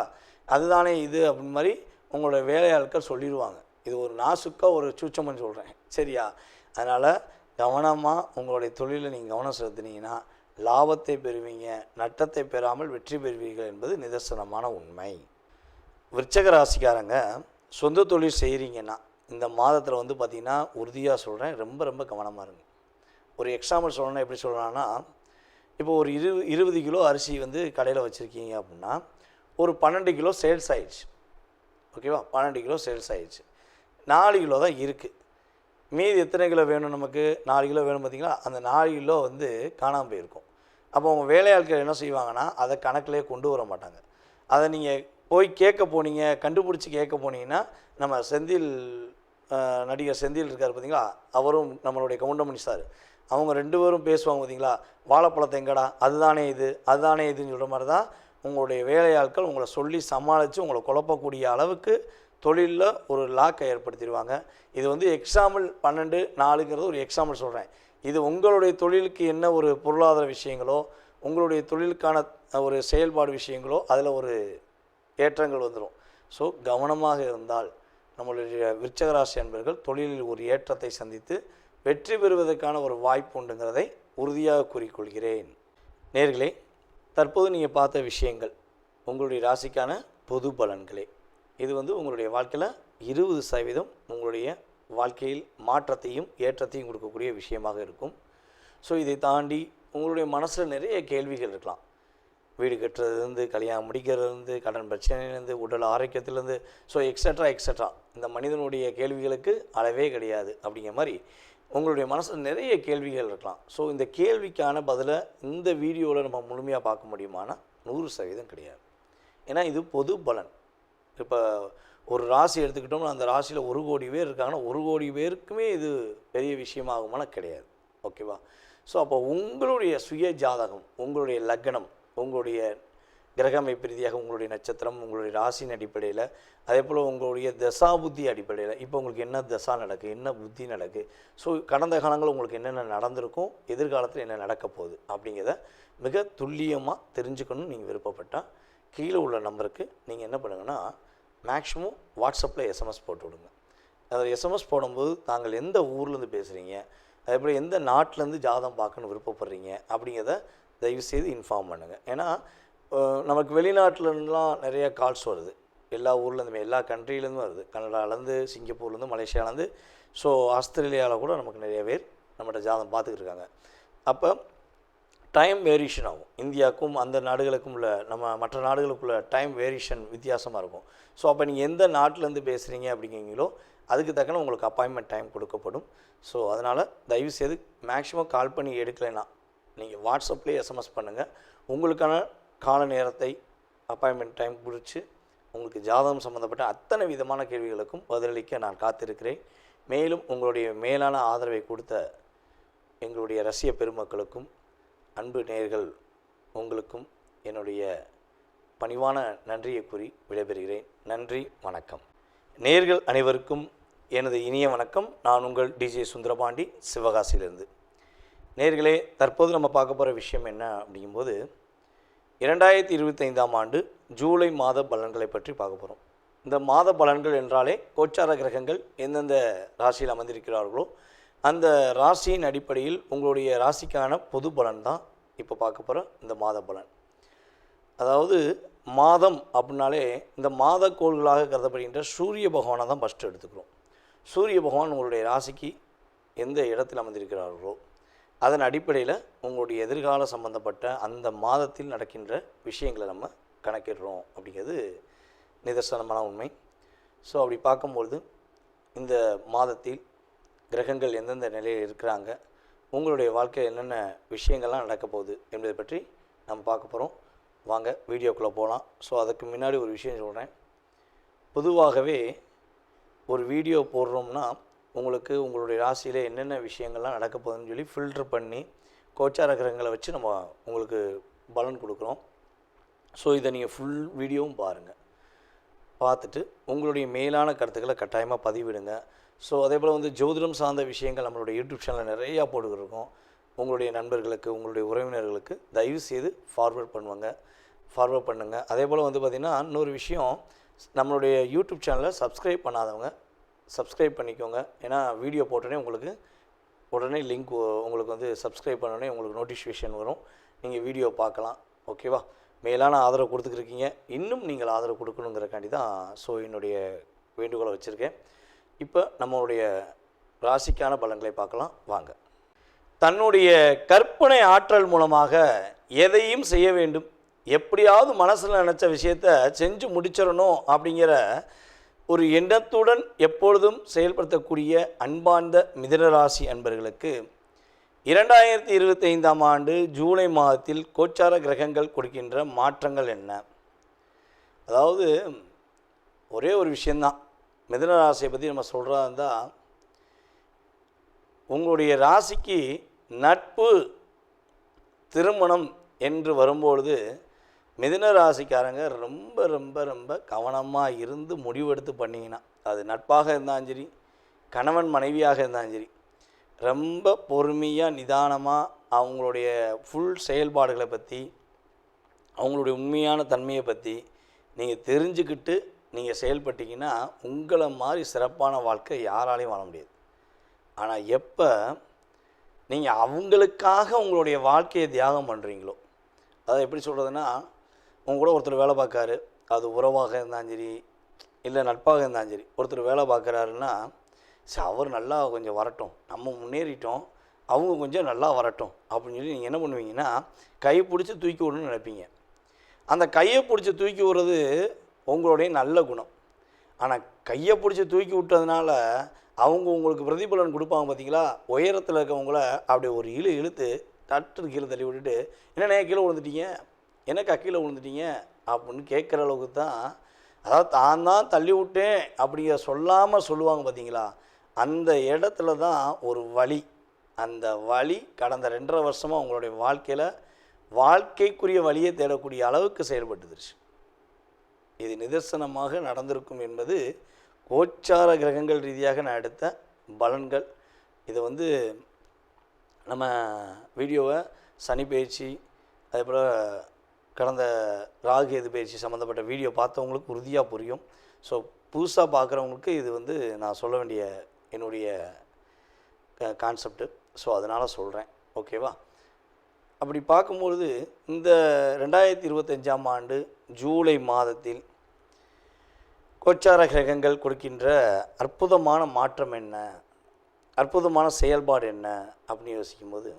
S1: அதுதானே இது அப்படின்னு மாதிரி உங்களோட வேலையாட்கள் சொல்லிடுவாங்க. இது ஒரு நாசுக்காக ஒரு சூச்சம்னு சொல்கிறேன், சரியா? அதனால் கவனமாக உங்களுடைய தொழிலில் நீங்கள் கவனம் செலுத்தினீங்கன்னா லாபத்தை பெறுவீங்க, நட்டத்தை பெறாமல் வெற்றி பெறுவீர்கள் என்பது நிதர்சனமான உண்மை. விருச்சிக ராசிக்காரங்க சொந்த தொழில் செய்கிறீங்கன்னா இந்த மாதத்தில் பார்த்திங்கன்னா உறுதியாக சொல்கிறேன், ரொம்ப ரொம்ப கவனமாக இருங்க. ஒரு எக்ஸாம்பிள் சொல்லணும்னா எப்படி சொல்லலாம்னா, இப்போ ஒரு 20 கிலோ அரிசி கடையில் வச்சுருக்கீங்க அப்படின்னா ஒரு 12 கிலோ சேல்ஸ் ஆயிடுச்சு, ஓகேவா? 12 கிலோ சேல்ஸ் ஆயிடுச்சு, 4 கிலோ தான் இருக்குது. மீதி எத்தனை கிலோ வேணும்? நமக்கு 4 கிலோ வேணும் பார்த்திங்களா? அந்த 4 கிலோ காணாமல் போயிருக்கும். அப்போ உங்கள் வேலையாட்கள் என்ன செய்வாங்கன்னா அதை கணக்கிலே கொண்டு வர மாட்டாங்க. அதை நீங்கள் போய் கேட்க போனீங்க, கண்டுபிடிச்சி கேட்க போனீங்கன்னா நம்ம செந்தில் நடிகர் செந்தில் இருக்கார் பார்த்தீங்களா, அவரும் நம்மளுடைய கவுண்டமணி சார், அவங்க 2 பேரும் பேசுவாங்க பார்த்தீங்களா, வாழைப்பழத்தை எங்கடா, அதுதானே இது அதுதானே இதுன்னு சொல்கிற மாதிரி தான் உங்களுடைய வேலையாட்கள் உங்களை சொல்லி சமாளித்து உங்களை குழப்பக்கூடிய அளவுக்கு தொழிலில் ஒரு லாக்கை ஏற்படுத்திடுவாங்க. இது வந்து எக்ஸாம்பிள் 12/4ங்கிறது ஒரு எக்ஸாம்பிள் சொல்கிறேன். இது உங்களுடைய தொழிலுக்கு என்ன ஒரு பொருளாதார விஷயங்களோ, உங்களுடைய தொழிலுக்கான ஒரு செயல்பாடு விஷயங்களோ அதில் ஒரு ஏற்றங்கள் வந்துடும். ஸோ கவனமாக இருந்தால் நம்மளுடைய விருச்சிக ராசி அன்பர்கள் தொழிலில் ஒரு ஏற்றத்தை சந்தித்து வெற்றி பெறுவதற்கான ஒரு வாய்ப்பு உண்டுங்கிறதை உறுதியாக கூறிக்கொள்கிறேன். நேர்களே, தற்போது நீங்கள் பார்த்த விஷயங்கள் உங்களுடைய ராசிக்கான பொது பலன்களே. இது வந்து உங்களுடைய வாழ்க்கையில் 20% உங்களுடைய வாழ்க்கையில் மாற்றத்தையும் ஏற்றத்தையும் கொடுக்கக்கூடிய விஷயமாக இருக்கும். ஸோ இதை தாண்டி உங்களுடைய மனசில் நிறைய கேள்விகள் இருக்கலாம். வீடு கட்டுறதுலேருந்து, கல்யாணம் முடிக்கிறதுலேருந்து, கடன் பிரச்சனையிலேருந்து, உடல் ஆரோக்கியத்திலேருந்து, ஸோ எக்ஸட்ரா இந்த மனிதனுடைய கேள்விகளுக்கு அளவே கிடையாது. அப்படிங்கிற மாதிரி உங்களுடைய மனசில் நிறைய கேள்விகள் இருக்கலாம். ஸோ இந்த கேள்விக்கான பதிலை இந்த வீடியோவில் நம்ம முழுமையாக பார்க்க முடியுமானா 100% கிடையாது. ஏன்னா இது பொது பலன். இப்போ ஒரு ராசி எடுத்துக்கிட்டோம்னா அந்த ராசியில் 1 கோடி பேர் இருக்காங்கன்னா 1 கோடி பேருக்குமே இது பெரிய விஷயமாகுமான கிடையாது. ஓகேவா? ஸோ அப்போ உங்களுடைய சுய ஜாதகம், உங்களுடைய லக்னம், உங்களுடைய கிரக அமைப்பு ரீதியாக உங்களுடைய நட்சத்திரம், உங்களுடைய ராசியின் அடிப்படையில், அதே போல் உங்களுடைய தசா புத்தி அடிப்படையில் இப்போ உங்களுக்கு என்ன தசா நடக்குது, என்ன புத்தி நடக்குது, ஸோ கடந்த காலங்கள் உங்களுக்கு என்னென்ன நடந்திருக்கும், எதிர்காலத்தில் என்ன நடக்க போகுது அப்படிங்கிறத மிக துல்லியமாக தெரிஞ்சுக்கணும்னு நீங்கள் விருப்பப்பட்டால் கீழே உள்ள நம்பருக்கு நீங்கள் என்ன பண்ணுங்கன்னா மேக்ஸிமம் வாட்ஸ்அப்பில் எஸ்எம்எஸ் போட்டு விடுங்க. அதில் எஸ்எம்எஸ் போடும்போது தாங்கள் எந்த ஊர்லேருந்து பேசுகிறீங்க, அதே போல் எந்த நாட்டிலேருந்து ஜாதகம் பார்க்கணுன்னு விருப்பப்படுறீங்க அப்படிங்கிறத தயவுசெய்து இன்ஃபார்ம் பண்ணுங்கள். ஏன்னா நமக்கு வெளிநாட்டிலலாம் நிறைய கால்ஸ் வருது, எல்லா ஊர்லேருந்துமே, எல்லா கண்ட்ரிலேருந்து வருது. கனடாலேருந்து, சிங்கப்பூர்லேருந்து, மலேசியாவிலேருந்து, ஸோ ஆஸ்திரேலியாவில் கூட நமக்கு நிறைய பேர் நம்மகிட்ட ஜாதகம் பார்த்துக்கிட்டு இருக்காங்க. அப்போ டைம் வேரியேஷன் ஆகும். இந்தியாவுக்கும் அந்த நாடுகளுக்கும் உள்ள மற்ற நாடுகளுக்குள்ள டைம் வேரியேஷன் வித்தியாசமாக இருக்கும். ஸோ அப்போ நீங்கள் எந்த நாட்டிலேருந்து பேசுகிறீங்க அப்படிங்கிறீங்களோ அதுக்கு தக்கன உங்களுக்கு அப்பாயின்மெண்ட் டைம் கொடுக்கப்படும். ஸோ அதனால் தயவுசெய்து மேக்ஸிமம் கால் பண்ணி எடுக்கலைன்னா நீங்கள் வாட்ஸ்அப்லேயே எஸ்எம்எஸ் பண்ணுங்கள். உங்களுக்கான கால நேரத்தை அப்பாயின்மெண்ட் டைம் குறித்து உங்களுக்கு ஜாதகம் சம்மந்தப்பட்ட அத்தனை விதமான கேள்விகளுக்கும் பதிலளிக்க நான் காத்திருக்கிறேன். மேலும் உங்களுடைய மேலான ஆதரவை கொடுத்த எங்களுடைய ரசிக பெருமக்களுக்கும் அன்பு நேயர்கள் உங்களுக்கும் என்னுடைய பணிவான நன்றியை கூறி விடைபெறுகிறேன். நன்றி, வணக்கம். நேயர்கள் அனைவருக்கும் எனது இனிய வணக்கம். நான் உங்கள் டிஜே சுந்தரபாண்டி, சிவகாசியிலிருந்து. நேயர்களே, தற்போது நம்ம பார்க்க போகிற விஷயம் என்ன அப்படிங்கும்போது 2025ஆம் ஆண்டு ஜூலை மாத பலன்களை பற்றி பார்க்க போகிறோம். இந்த மாத பலன்கள் என்றாலே கோச்சார கிரகங்கள் எந்தெந்த ராசியில் அமர்ந்திருக்கிறார்களோ அந்த ராசியின் அடிப்படையில் உங்களுடைய ராசிக்கான பொது பலன் தான் இப்போ பார்க்க போகிற இந்த மாத பலன். அதாவது மாதம் அப்படின்னாலே இந்த மாத கோள்களாக கருதப்படுகின்ற சூரிய பகவானை தான் ஃபஸ்ட்டு எடுத்துக்கிறோம். சூரிய பகவான் உங்களுடைய ராசிக்கு எந்த இடத்தில் அமர்ந்திருக்கிறார்களோ அதன் அடிப்படையில் உங்களுடைய எதிர்கால சம்பந்தப்பட்ட அந்த மாதத்தில் நடக்கின்ற விஷயங்களை நம்ம கணக்கிடுறோம் அப்படிங்கிறது நிதர்சனமான உண்மை. ஸோ அப்படி பார்க்கும்பொழுது இந்த மாதத்தில் கிரகங்கள் எந்தெந்த நிலையில் இருக்கிறாங்க, உங்களுடைய வாழ்க்கையில் என்னென்ன விஷயங்கள்லாம் நடக்க போகுது என்பதை பற்றி நம்ம பார்க்க போகிறோம். வாங்க வீடியோக்குள்ளே போகலாம். ஸோ அதுக்கு முன்னாடி ஒரு விஷயம் சொல்கிறேன். பொதுவாகவே ஒரு வீடியோ போடுறோம்னா உங்களுக்கு உங்களுடைய ராசியில் என்னென்ன விஷயங்கள்லாம் நடக்க போகுதுன்னு சொல்லி ஃபில்ட்ரு பண்ணி கோச்சார கிரகங்களை வச்சு நம்ம உங்களுக்கு பலன் கொடுக்குறோம். ஸோ இதை நீங்கள் ஃபுல் வீடியோவும் பாருங்கள். பார்த்துட்டு உங்களுடைய மேலான கருத்துக்களை கட்டாயமாக பதிவிடுங்க. ஸோ அதே போல் வந்து ஜோதிடம் சார்ந்த விஷயங்கள் நம்மளுடைய யூடியூப் சேனலில் நிறையா போட்டுக்கிருக்கோம். உங்களுடைய நண்பர்களுக்கு, உங்களுடைய உறவினர்களுக்கு தயவுசெய்து ஃபார்வர்ட் பண்ணுங்கள். அதே போல் வந்து பார்த்திங்கன்னா இன்னொரு விஷயம், நம்மளுடைய யூடியூப் சேனலை சப்ஸ்கிரைப் பண்ணாதவங்க சப்ஸ்கிரைப் பண்ணிக்கோங்க. ஏன்னா வீடியோ போட்டோடனே உங்களுக்கு உடனே லிங்க் உங்களுக்கு வந்து சப்ஸ்கிரைப் பண்ணோடனே உங்களுக்கு நோட்டிஃபிகேஷன் வரும், நீங்கள் வீடியோ பார்க்கலாம். ஓகேவா? மேலான ஆதரவு கொடுத்துக்கிருக்கீங்க, இன்னும் நீங்கள் ஆதரவு கொடுக்கணுங்கிறக்காண்டி தான் ஸோ என்னுடைய வேண்டுகோளை வச்சுருக்கேன். இப்போ நம்மளுடைய ராசிக்கான பலன்களை பார்க்கலாம் வாங்க. தன்னுடைய கற்பனை ஆற்றல் மூலமாக எதையும் செய்ய வேண்டும், எப்படியாவது மனசில் நினச்ச விஷயத்தை செஞ்சு முடிச்சிடணும் அப்படிங்கிற ஒரு எண்ணத்துடன் எப்பொழுதும் செயல்படுத்தக்கூடிய அன்பார்ந்த மிதுன ராசி அன்பர்களுக்கு 2025ஆம் ஆண்டு ஜூலை மாதத்தில் கோச்சார கிரகங்கள் கொடுக்கின்ற மாற்றங்கள் என்ன? அதாவது ஒரே ஒரு விஷயந்தான், மிதுன ராசியை பற்றி நம்ம சொல்கிறதா இருந்தால், உங்களுடைய ராசிக்கு நட்பு திருமணம் என்று வரும்பொழுது மிதுன ராசிக்காரங்க ரொம்ப ரொம்ப ரொம்ப கவனமாக இருந்து முடிவெடுத்து பண்ணிங்கன்னா, அது நட்பாக இருந்தாலும் சரி, கணவன் மனைவியாக இருந்தாலும் சரி, ரொம்ப பொறுமையாக நிதானமாக அவங்களுடைய ஃபுல் செயல்பாடுகளை பற்றி, அவங்களுடைய உண்மையான தன்மையை பற்றி நீங்கள் தெரிஞ்சுக்கிட்டு நீங்கள் செயல்பட்டீங்கன்னா உங்களை மாதிரி சிறப்பான வாழ்க்கை யாராலையும் வாழ முடியாது. ஆனால் எப்போ நீங்கள் அவங்களுக்காக உங்களுடைய வாழ்க்கையை தியாகம் பண்ணுறீங்களோ, அதை எப்படி சொல்கிறதுன்னா, உங்க கூட ஒருத்தர் வேலை பார்க்காரு, அது உறவாக இருந்தாலும் சரி இல்லை நட்பாக இருந்தாலும் சரி, ஒருத்தர் வேலை பார்க்குறாருன்னா சரி அவர் நல்லா கொஞ்சம் வரட்டும், நம்ம முன்னேறிட்டோம், அவங்க கொஞ்சம் நல்லா வரட்டும் அப்படின்னு சொல்லி நீங்கள் என்ன பண்ணுவீங்கன்னா கை பிடிச்சி தூக்கி விடணும்னு நினைப்பீங்க. அந்த கையை பிடிச்சி தூக்கி விடுறது உங்களுடைய நல்ல குணம். ஆனால் கையை பிடிச்சி தூக்கி விட்டதுனால அவங்க உங்களுக்கு பிரதிபலன் கொடுப்பாங்க பார்த்தீங்களா, உயரத்தில் இருக்கவங்கள அப்படி ஒரு இழுத்து தட்டு கீழே தள்ளி விட்டுட்டு என்னண்ணே கீழே விழுந்துட்டீங்க, எனக்கு கீழே விழுந்துட்டீங்க அப்படின்னு கேட்குற அளவுக்கு தான், அதாவது தான் தள்ளி விட்டேன் அப்படிங்கிற சொல்லாமல் சொல்லுவாங்க பார்த்தீங்களா, அந்த இடத்துல தான் ஒரு வலி. அந்த வலி கடந்த 2.5 வருஷமாக உங்களுடைய வாழ்க்கையில் வாழ்க்கைக்குரிய வழியை தேடக்கூடிய அளவுக்கு செயல்பட்டுருச்சு. இது நிதர்சனமாக நடந்திருக்கும் என்பது கோச்சார கிரகங்கள் ரீதியாக நான் எடுத்த பலன்கள். இதை நம்ம வீடியோவை சனி பயிற்சி, அதேபோல் கடந்த ராகு எது பயிற்சி சம்மந்தப்பட்ட வீடியோ பார்த்தவங்களுக்கு உறுதியாக புரியும். ஸோ புதுசாக பார்க்குறவங்களுக்கு இது நான் சொல்ல வேண்டிய என்னுடைய கான்செப்டு. ஸோ அதனால் சொல்கிறேன், ஓகேவா? அப்படி பார்க்கும்பொழுது இந்த 2025ஆம் ஆண்டு ஜூலை மாதத்தில் கோச்சார கிரகங்கள் கொடுக்கின்ற அற்புதமான மாற்றம் என்ன, அற்புதமான செயல்பாடு என்ன அப்படின்னு யோசிக்கும்போது,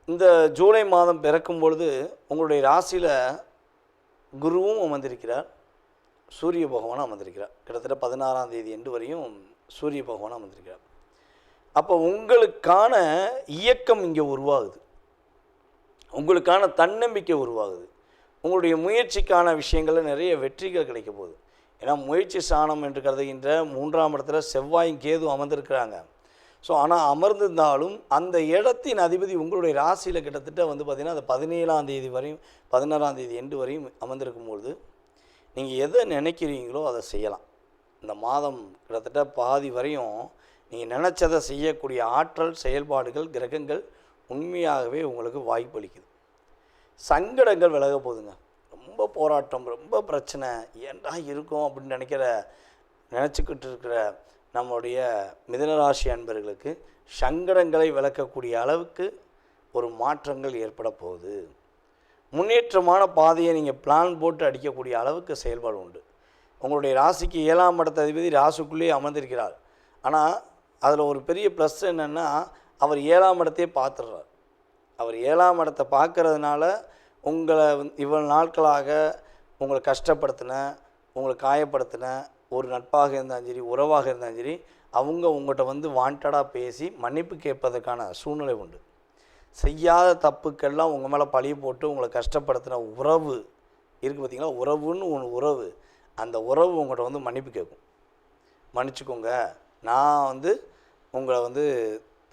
S1: இந்த ஜூலை மாதம் பிறக்கும் பொழுது உங்களுடைய ராசியில் குருவும் அமர்ந்திருக்கிறார், சூரிய பகவானும் அமர்ந்திருக்கிறார். கிட்டத்தட்ட 16ஆம் தேதி எண்டு வரையும் சூரிய பகவானும் அமர்ந்திருக்கிறார். அப்போ உங்களுக்கான இயக்கம் இங்கே உருவாகுது, உங்களுக்கான தன்னம்பிக்கை உருவாகுது, உங்களுடைய முயற்சிக்கான விஷயங்களில் நிறைய வெற்றிகள் கிடைக்க போகுது. ஏன்னா முயற்சி ஸ்தானம் என்று கருதுகின்ற 3ஆம் இடத்துல செவ்வாயும் கேது அமர்ந்திருக்கிறாங்க. ஸோ ஆனால் அமர்ந்திருந்தாலும் அந்த இடத்தின் அதிபதி உங்களுடைய ராசியில் கிட்டத்தட்ட பார்த்திங்கன்னா அது 17ஆம் தேதி வரையும் 16ஆம் தேதி எண்டு வரையும் அமர்ந்திருக்கும்பொழுது நீங்கள் எதை நினைக்கிறீங்களோ அதை செய்யலாம். இந்த மாதம் கிட்டத்தட்ட பாதி வரையும் நீங்கள் நினச்சதை செய்யக்கூடிய ஆற்றல் செயல்பாடுகள் கிரகங்கள் உண்மையாகவே உங்களுக்கு வாய்ப்பளிக்குது. சங்கடங்கள் விலக போகுதுங்க. ரொம்ப போராட்டம், ரொம்ப பிரச்சனை ஏன்டா இருக்கும் அப்படின்னு நினச்சிக்கிட்டு இருக்கிற நம்மளுடைய மிதுனராசி அன்பர்களுக்கு சங்கடங்களை விளக்கக்கூடிய அளவுக்கு ஒரு மாற்றங்கள் ஏற்பட போகுது. முன்னேற்றமான பாதையை நீங்கள் பிளான் போட்டு அடிக்கக்கூடிய அளவுக்கு செயல்பாடு உண்டு. உங்களுடைய ராசிக்கு 7ஆம் இடத்த அதிபதி ராசிக்குள்ளேயே அமர்ந்திருக்கிறார். ஆனால் அதில் ஒரு பெரிய ப்ளஸ் என்னென்னா அவர் 7ஆம் இடத்தையே பார்த்துடுறார். அவர் 7ஆம் இடத்தை பார்க்கறதுனால உங்களை இவ்வளவு நாட்களாக உங்களை கஷ்டப்படுத்தின, உங்களை காயப்படுத்தின ஒரு நட்பாக இருந்தாலும் சரி, உறவாக இருந்தாலும் சரி, அவங்க உங்கள்கிட்ட வாண்டடாக பேசி மன்னிப்பு கேட்பதற்கான சூழ்நிலை உண்டு. செய்யாத தப்புக்கெல்லாம் உங்கள் மேலே பழி போட்டு உங்களை கஷ்டப்படுத்தின உறவு இருக்குது பார்த்திங்களா, உறவுன்னு ஒன்று உறவு, அந்த உறவு உங்கள்கிட்ட மன்னிப்பு கேட்கும். மன்னிச்சுக்கோங்க, நான் உங்களை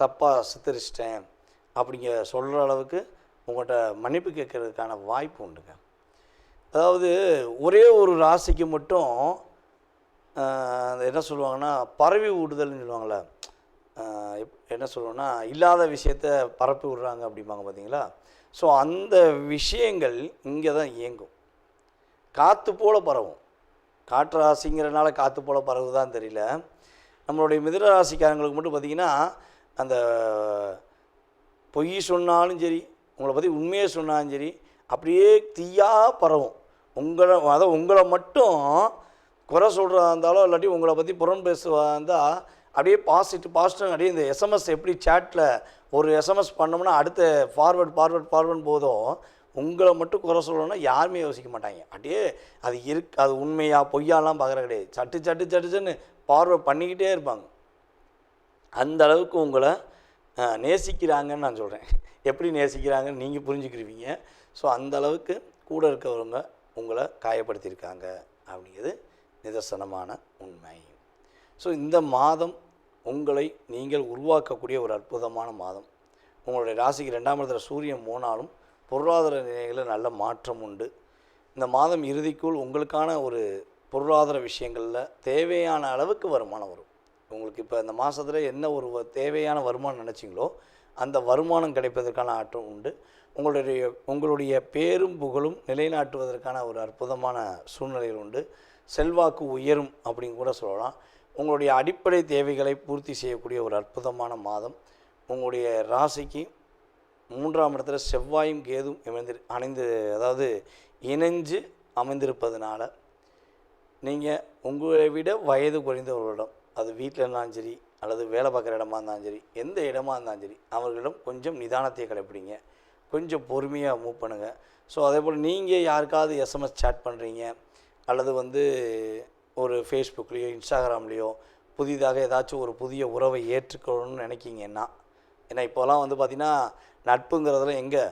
S1: தப்பாக சித்தரிச்சிட்டேன் அப்படிங்கிற சொல்கிற அளவுக்கு உங்கள்கிட்ட மன்னிப்பு கேட்கறதுக்கான வாய்ப்பு உண்டுங்க. அதாவது ஒரே ஒரு ராசிக்கு மட்டும் என்ன சொல்லுவாங்கன்னா பரவி விடுதல்னு சொல்லுவாங்களே, என்ன சொல்லுவோன்னா இல்லாத விஷயத்த பரப்பி விடுறாங்க அப்படிம்பாங்க பார்த்தீங்களா. ஸோ அந்த விஷயங்கள் இங்கே தான் இயங்கும், காற்று போல் பரவும். காற்று ராசிங்கிறனால காற்று போல் பரவுதான் தெரியல. நம்மளுடைய மிதுன ராசிக்காரங்களுக்கு மட்டும் பார்த்திங்கன்னா அந்த பொய் சொன்னாலும் சரி, உங்களை பற்றி உண்மையை சொன்னாலும் சரி, அப்படியே தீயாக பரவும். உங்களை மட்டும் குறை சொல்கிறதா இருந்தாலும் இல்லாட்டி உங்களை பற்றி புறம் பேசுவதா இருந்தால் அப்படியே பாசிட்டிவ் அப்படியே இந்த எஸ்எம்எஸ் எப்படி சேட்டில் ஒரு எஸ்எம்எஸ் பண்ணோம்னா அடுத்த ஃபார்வர்ட் போதும், உங்களை மட்டும் குறை சொல்லணும்னா யாருமே யோசிக்க மாட்டாங்க. அப்படியே அது உண்மையாக பொய்யாலாம் பார்க்குற கிடையாது, சட்டுன்னு ஃபார்வர்ட் பண்ணிக்கிட்டே இருப்பாங்க. அந்த அளவுக்கு உங்களை நேசிக்கிறாங்கன்னு நான் சொல்கிறேன். எப்படி நேசிக்கிறாங்கன்னு நீங்கள் புரிஞ்சுக்கிருவீங்க. ஸோ அந்த அளவுக்கு கூட இருக்கிறவங்க உங்களை காயப்படுத்தியிருக்காங்க அப்படிங்கிறது நிதர்சனமான உண்மை. ஸோ இந்த மாதம் உங்களை நீங்கள் உருவாக்கக்கூடிய ஒரு அற்புதமான மாதம். உங்களுடைய ராசிக்கு 2ஆம் இடத்துல சூரியன் போனாலும் பொருளாதார நிலைகளில் நல்ல மாற்றம் உண்டு. இந்த மாதம் இறுதிக்குள் உங்களுக்கான ஒரு பொருளாதார விஷயங்களில் தேவையான அளவுக்கு வருமானம் வரும். உங்களுக்கு இப்போ இந்த மாதத்தில் என்ன ஒரு தேவையான வருமானம் நினச்சிங்களோ அந்த வருமானம் கிடைப்பதற்கான ஆற்றல் உண்டு. உங்களுடைய பேரும் புகழும் நிலைநாட்டுவதற்கான ஒரு அற்புதமான சூழ்நிலைகள் உண்டு. செல்வாக்கு உயரும் அப்படின்னு கூட சொல்லலாம். உங்களுடைய அடிப்படை தேவைகளை பூர்த்தி செய்யக்கூடிய ஒரு அற்புதமான மாதம். உங்களுடைய ராசிக்கு 3ஆம் இடத்துல செவ்வாயும் கேதும் இணைஞ்சு அமைந்திருப்பதுனால நீங்கள் உங்களை விட வயது குறைந்தவர்களிடம், அது வீட்டில் இருந்தாலும் சரி அல்லது வேலை பார்க்குற இடமா இருந்தாலும் சரி, எந்த இடமா இருந்தாலும் சரி, அவர்களிடம் கொஞ்சம் நிதானத்தை கடைப்பிடிங்க. கொஞ்சம் பொறுமையாக மூவ் பண்ணுங்கள். ஸோ அதே போல் நீங்கள் யாருக்காவது எஸ்எம்எஸ் சேட் பண்ணுறீங்க அல்லது ஒரு ஃபேஸ்புக்லேயோ இன்ஸ்டாகிராம்லேயோ புதிதாக ஏதாச்சும் ஒரு புதிய உறவை ஏற்றுக்கணும்னு நினைக்கிங்கன்னா, ஏன்னா இப்போலாம் பார்த்திங்கன்னா நட்புங்கிறதுல எங்கே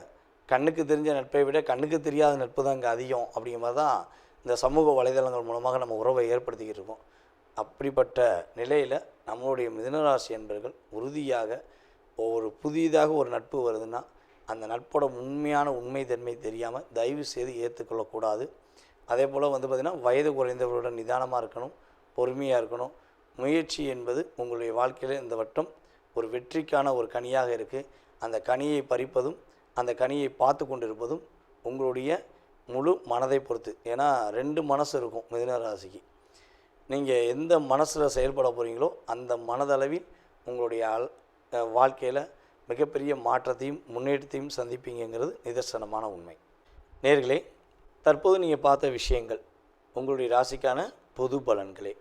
S1: கண்ணுக்கு தெரிஞ்ச நட்பை விட கண்ணுக்கு தெரியாத நட்பு தான் இங்கே அதிகம் அப்படிங்கிற மாதிரி தான் இந்த சமூக வலைதளங்கள் மூலமாக நம்ம உறவை ஏற்படுத்திக்கிட்டு இருக்கோம். அப்படிப்பட்ட நிலையில் நம்மளுடைய மிதுனராசி என்பர்கள் உறுதியாக புதிதாக ஒரு நட்பு வருதுன்னா அந்த நட்போட உண்மை தன்மை தெரியாமல் தயவு செய்து ஏற்றுக்கொள்ளக்கூடாது. அதே போல் பார்த்திங்கன்னா வயது குறைந்தவர்களுடன் நிதானமாக இருக்கணும், பொறுமையாக இருக்கணும். முயற்சி என்பது உங்களுடைய வாழ்க்கையில் இந்த வட்டம் ஒரு வெற்றிக்கான ஒரு கனியாக இருக்குது. அந்த கனியை பறிப்பதும் அந்த கனியை பார்த்து கொண்டிருப்பதும் உங்களுடைய முழு மனதை பொறுத்து. ஏன்னா 2 மனசு இருக்கும் மிதுன ராசிக்கு. நீங்கள் எந்த மனசில் செயல்பட போகிறீங்களோ அந்த மனதளவில் உங்களுடைய வாழ்க்கையில் மிகப்பெரிய மாற்றத்தையும் முன்னேற்றத்தையும் சந்திப்பீங்கிறது நிதர்சனமான உண்மை. நேர்களே, தற்போது நீங்கள் பார்த்த விஷயங்கள் உங்களுடைய ராசிக்கான பொது பலன்களே.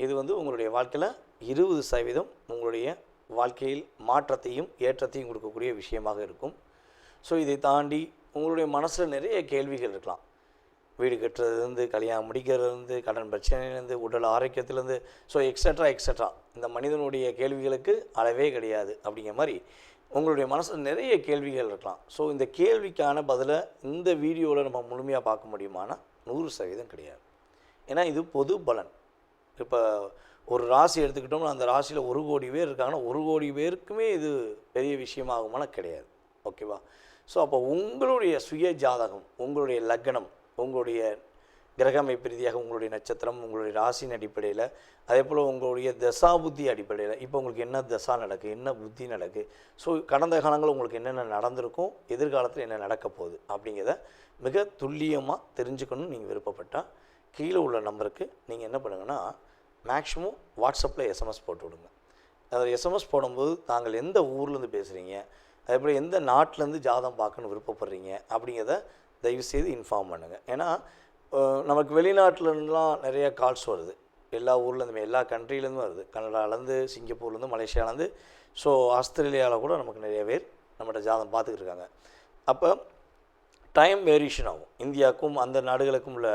S1: இது உங்களுடைய வாழ்க்கையில் 20% உங்களுடைய வாழ்க்கையில் மாற்றத்தையும் ஏற்றத்தையும் கொடுக்கக்கூடிய விஷயமாக இருக்கும். ஸோ இதை தாண்டி உங்களுடைய மனசில் நிறைய கேள்விகள் இருக்கலாம். வீடு கட்டுறதுலேருந்து, கல்யாணம் முடிக்கிறதுலேருந்து, கடன் பிரச்சனையிலேருந்து, உடல் ஆரோக்கியத்திலேருந்து, ஸோ எக்ஸட்ரா இந்த மனிதனுடைய கேள்விகளுக்கு அளவே கிடையாது. அப்படிங்கிற மாதிரி உங்களுடைய மனசில் நிறைய கேள்விகள் இருக்கலாம். ஸோ இந்த கேள்விக்கான பதிலை இந்த வீடியோவில் நம்ம முழுமையாக பார்க்க முடியுமானா 100% கிடையாது. ஏன்னா இது பொது பலன். இப்போ ஒரு ராசி எடுத்துக்கிட்டோம்னா அந்த ராசியில் 1 கோடி பேர் இருக்காங்கன்னா 1 கோடி பேருக்குமே இது பெரிய விஷயமாகுமானா கிடையாது. ஓகேவா? ஸோ அப்போ உங்களுடைய சுய ஜாதகம், உங்களுடைய லக்னம், உங்களுடைய கிரக அமைப்பு ரீதியாக உங்களுடைய நட்சத்திரம், உங்களுடைய ராசியின் அடிப்படையில், அதே போல் உங்களுடைய தசா புத்தி அடிப்படையில் இப்போ உங்களுக்கு என்ன தசா நடக்குது, என்ன புத்தி நடக்குது, ஸோ கடந்த காலங்கள் உங்களுக்கு என்னென்ன நடந்திருக்கும், எதிர்காலத்தில் என்ன நடக்க போகுது அப்படிங்கிறத மிக துல்லியமாக தெரிஞ்சுக்கணும்னு நீங்கள் விருப்பப்பட்டால் கீழே உள்ள நம்பருக்கு நீங்கள் என்ன பண்ணுங்கன்னா மேக்ஸிமம் வாட்ஸ்அப்பில் எஸ்எம்எஸ் போட்டு விடுங்க. அதில் எஸ்எம்எஸ் போடும்போது தாங்கள் எந்த ஊர்லேருந்து பேசுகிறீங்க, அதேபோல் எந்த நாட்டிலேருந்து ஜாதகம் பார்க்கணுன்னு விருப்பப்படுறீங்க அப்படிங்கிறத தயவுசெய்து இன்ஃபார்ம் பண்ணுங்கள். ஏன்னா நமக்கு வெளிநாட்டிலலாம் நிறைய கால்ஸ் வருது. எல்லா ஊர்லேருந்துமே, எல்லா கண்ட்ரிலேருந்தும் வருது. கனடாலேருந்து, சிங்கப்பூர்லேருந்து, மலேசியாவிலேருந்து, ஸோ ஆஸ்திரேலியாவில் கூட நமக்கு நிறைய பேர் நம்மகிட்ட ஜாதகம் பார்த்துக்கிட்டு இருக்காங்க. அப்போ டைம் வேரியேஷன் ஆகும். இந்தியாவுக்கும் அந்த நாடுகளுக்கும் உள்ள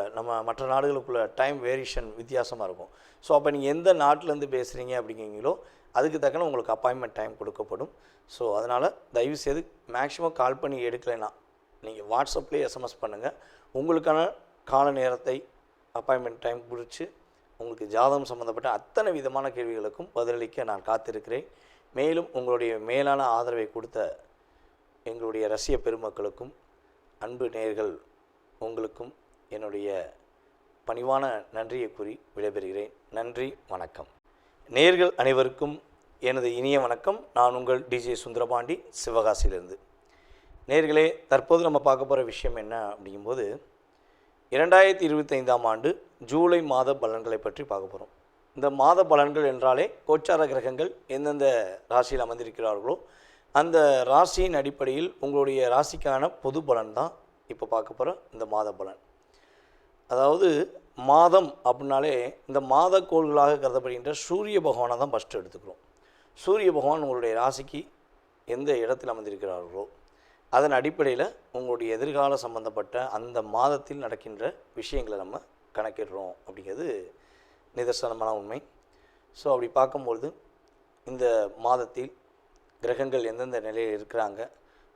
S1: மற்ற நாடுகளுக்குள்ள டைம் வேரியேஷன் வித்தியாசமாக இருக்கும். ஸோ அப்போ நீங்கள் எந்த நாட்டிலேருந்து பேசுகிறீங்க அப்படிங்கிறீங்களோ அதுக்கு தக்கன உங்களுக்கு அப்பாயின்மெண்ட் டைம் கொடுக்கப்படும். ஸோ அதனால் தயவுசெய்து மேக்ஸிமம் கால் பண்ணி எடுக்கலைன்னா நீங்கள் வாட்ஸ்அப்லேயே எஸ்எம்எஸ் பண்ணுங்கள். உங்களுக்கான கால நேரத்தை அப்பாயின்மெண்ட் டைம் குறித்து உங்களுக்கு ஜாதகம் சம்மந்தப்பட்ட அத்தனை விதமான கேள்விகளுக்கும் பதிலளிக்க நான் காத்திருக்கிறேன். மேலும் உங்களுடைய மேலான ஆதரவை கொடுத்த எங்களுடைய ரசிக பெருமக்களுக்கும் அன்பு நேயர்கள் உங்களுக்கும் என்னுடைய பணிவான நன்றியை கூறி விடைபெறுகிறேன். நன்றி, வணக்கம். நேயர்கள் அனைவருக்கும் எனது இனிய வணக்கம். நான் உங்கள் டிஜே சுந்தரபாண்டி, சிவகாசியிலிருந்து. நேயர்களே, தற்போது நம்ம பார்க்க போகிற விஷயம் என்ன அப்படிங்கும்போது 2025ஆம் ஆண்டு ஜூலை மாத பலன்களை பற்றி பார்க்க போகிறோம். இந்த மாத பலன்கள் என்றாலே கோச்சார கிரகங்கள் எந்தெந்த ராசியில் அமர்ந்திருக்கிறார்களோ அந்த ராசியின் அடிப்படையில் உங்களுடைய ராசிக்கான பொது பலன் தான் இப்போ பார்க்க போகிற இந்த மாத பலன். அதாவது மாதம் அப்படின்னாலே இந்த மாத கோள்களாக கருதப்படுகின்ற சூரிய பகவானை தான் ஃபஸ்ட்டு எடுத்துக்கிறோம். சூரிய பகவான் உங்களுடைய ராசிக்கு எந்த இடத்தில் அமர்ந்திருக்கிறார்களோ அதன் அடிப்படையில் உங்களுடைய எதிர்கால சம்பந்தப்பட்ட அந்த மாதத்தில் நடக்கின்ற விஷயங்களை நம்ம கணக்கிடுறோம் அப்படிங்கிறது நிதர்சனமான உண்மை. ஸோ அப்படி பார்க்கும்பொழுது இந்த மாதத்தில் கிரகங்கள் எந்தெந்த நிலையில் இருக்கிறாங்க,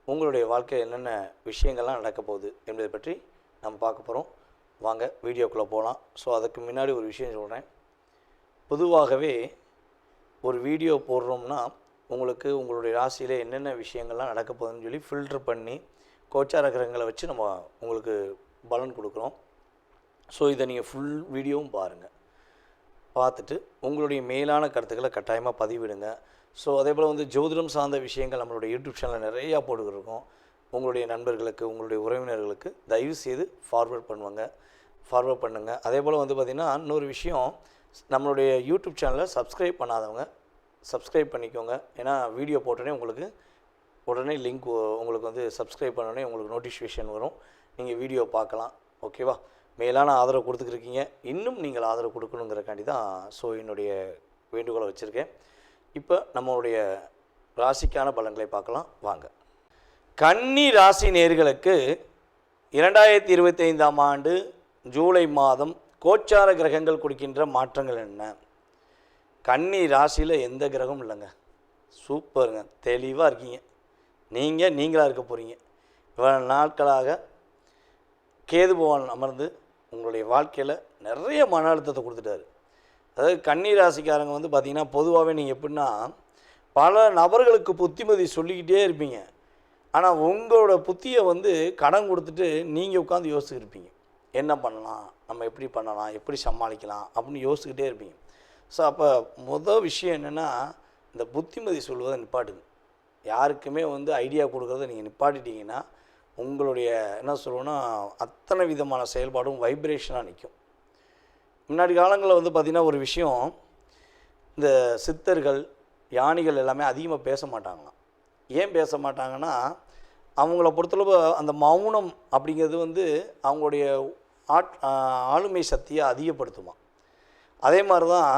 S1: உங்களுடைய வாழ்க்கையில் என்னென்ன விஷயங்கள்லாம் நடக்க போகுது என்பதை பற்றி நம்ம பார்க்க போகிறோம். வாங்க வீடியோக்குள்ளே போகலாம். ஸோ அதுக்கு முன்னாடி ஒரு விஷயம் சொல்கிறேன். பொதுவாகவே ஒரு வீடியோ போடுறோம்னா உங்களுக்கு உங்களுடைய ராசியில் என்னென்ன விஷயங்கள்லாம் நடக்க போகுதுன்னு சொல்லி ஃபில்ட்ரு பண்ணி கோச்சார கிரகங்களை வச்சு நம்ம உங்களுக்கு பலன் கொடுக்குறோம். ஸோ இதை நீங்கள் ஃபுல் வீடியோவும் பாருங்கள். பார்த்துட்டு உங்களுடைய மேலான கருத்துக்களை கட்டாயமாக பதிவிடுங்க. ஸோ அதே போல் வந்து ஜோதிடம் சார்ந்த விஷயங்கள் நம்மளுடைய யூடியூப் சேனலில் நிறையா போட்டுக்கிருக்கோம். உங்களுடைய நண்பர்களுக்கு உங்களுடைய உறவினர்களுக்கு தயவு செய்து ஃபார்வர்ட் பண்ணுங்கள். அதே போல் வந்து பார்த்திங்கன்னா இன்னொரு விஷயம், நம்மளுடைய யூடியூப் சேனலை சப்ஸ்கிரைப் பண்ணாதவங்க சப்ஸ்கிரைப் பண்ணிக்கோங்க. ஏன்னா வீடியோ போட்டோன்னே உங்களுக்கு உடனே லிங்க் உங்களுக்கு வந்து சப்ஸ்கிரைப் பண்ணோடனே உங்களுக்கு நோட்டிஃபிகேஷன் வரும், நீங்கள் வீடியோ பார்க்கலாம். ஓகேவா? மேலான ஆதரவு கொடுத்துக்கிருக்கீங்க, இன்னும் நீங்கள் ஆதரவு கொடுக்கணுங்கிறக்காண்டி தான் ஸோ என்னுடைய வேண்டுகோளை வச்சுருக்கேன். இப்போ நம்மளுடைய ராசிக்கான பலன்களை பார்க்கலாம் வாங்க. கன்னி ராசி நேயர்களுக்கு 2025ஆம் ஆண்டு ஜூலை மாதம் கோச்சார கிரகங்கள் கொடுக்கின்ற மாற்றங்கள் என்ன? கன்னி ராசியில் எந்த கிரகமும் இல்லைங்க. சூப்பருங்க, தெளிவாக இருக்கீங்க. நீங்களாக இருக்க போகிறீங்க. இவ்வளவு நாட்களாக கேது பகவான் அமர்ந்து உங்களுடைய வாழ்க்கையில் நிறைய மன அழுத்தத்தை கொடுத்துட்டாரு. அதாவது கன்னி ராசிக்காரங்க வந்து பார்த்திங்கன்னா பொதுவாகவே நீங்கள் எப்படின்னா பல நபர்களுக்கு புத்திமதி சொல்லிக்கிட்டே இருப்பீங்க. ஆனால் உங்களோட புத்தியை வந்து கடன் கொடுத்துட்டு நீங்கள் உட்காந்து யோசிச்சுருப்பீங்க. என்ன பண்ணலாம், நம்ம எப்படி பண்ணலாம், எப்படி சமாளிக்கலாம் அப்படின்னு யோசிச்சுக்கிட்டே இருப்பீங்க. ஸோ அப்போ மொதல் விஷயம் என்னென்னா, இந்த புத்திமதி சொல்வதை நிப்பாட்டுங்க. யாருக்குமே வந்து ஐடியா கொடுக்குறத நீங்கள் நிப்பாட்டிட்டீங்கன்னா உங்களுடைய என்ன சொல்லுவோன்னா அத்தனை விதமான செயல்பாடும் வைப்ரேஷனாக நிற்கும். முன்னாடி காலங்களில் வந்து பார்த்திங்கன்னா ஒரு விஷயம், இந்த சித்தர்கள் யானைகள் எல்லாமே அதிகமாக பேச மாட்டாங்களாம். ஏன் பேச மாட்டாங்கன்னா, அவங்கள பொறுத்தளவு அந்த மௌனம் அப்படிங்கிறது வந்து அவங்களுடைய ஆளுமை சக்தியை அதிகப்படுத்துமா. அதே மாதிரி தான்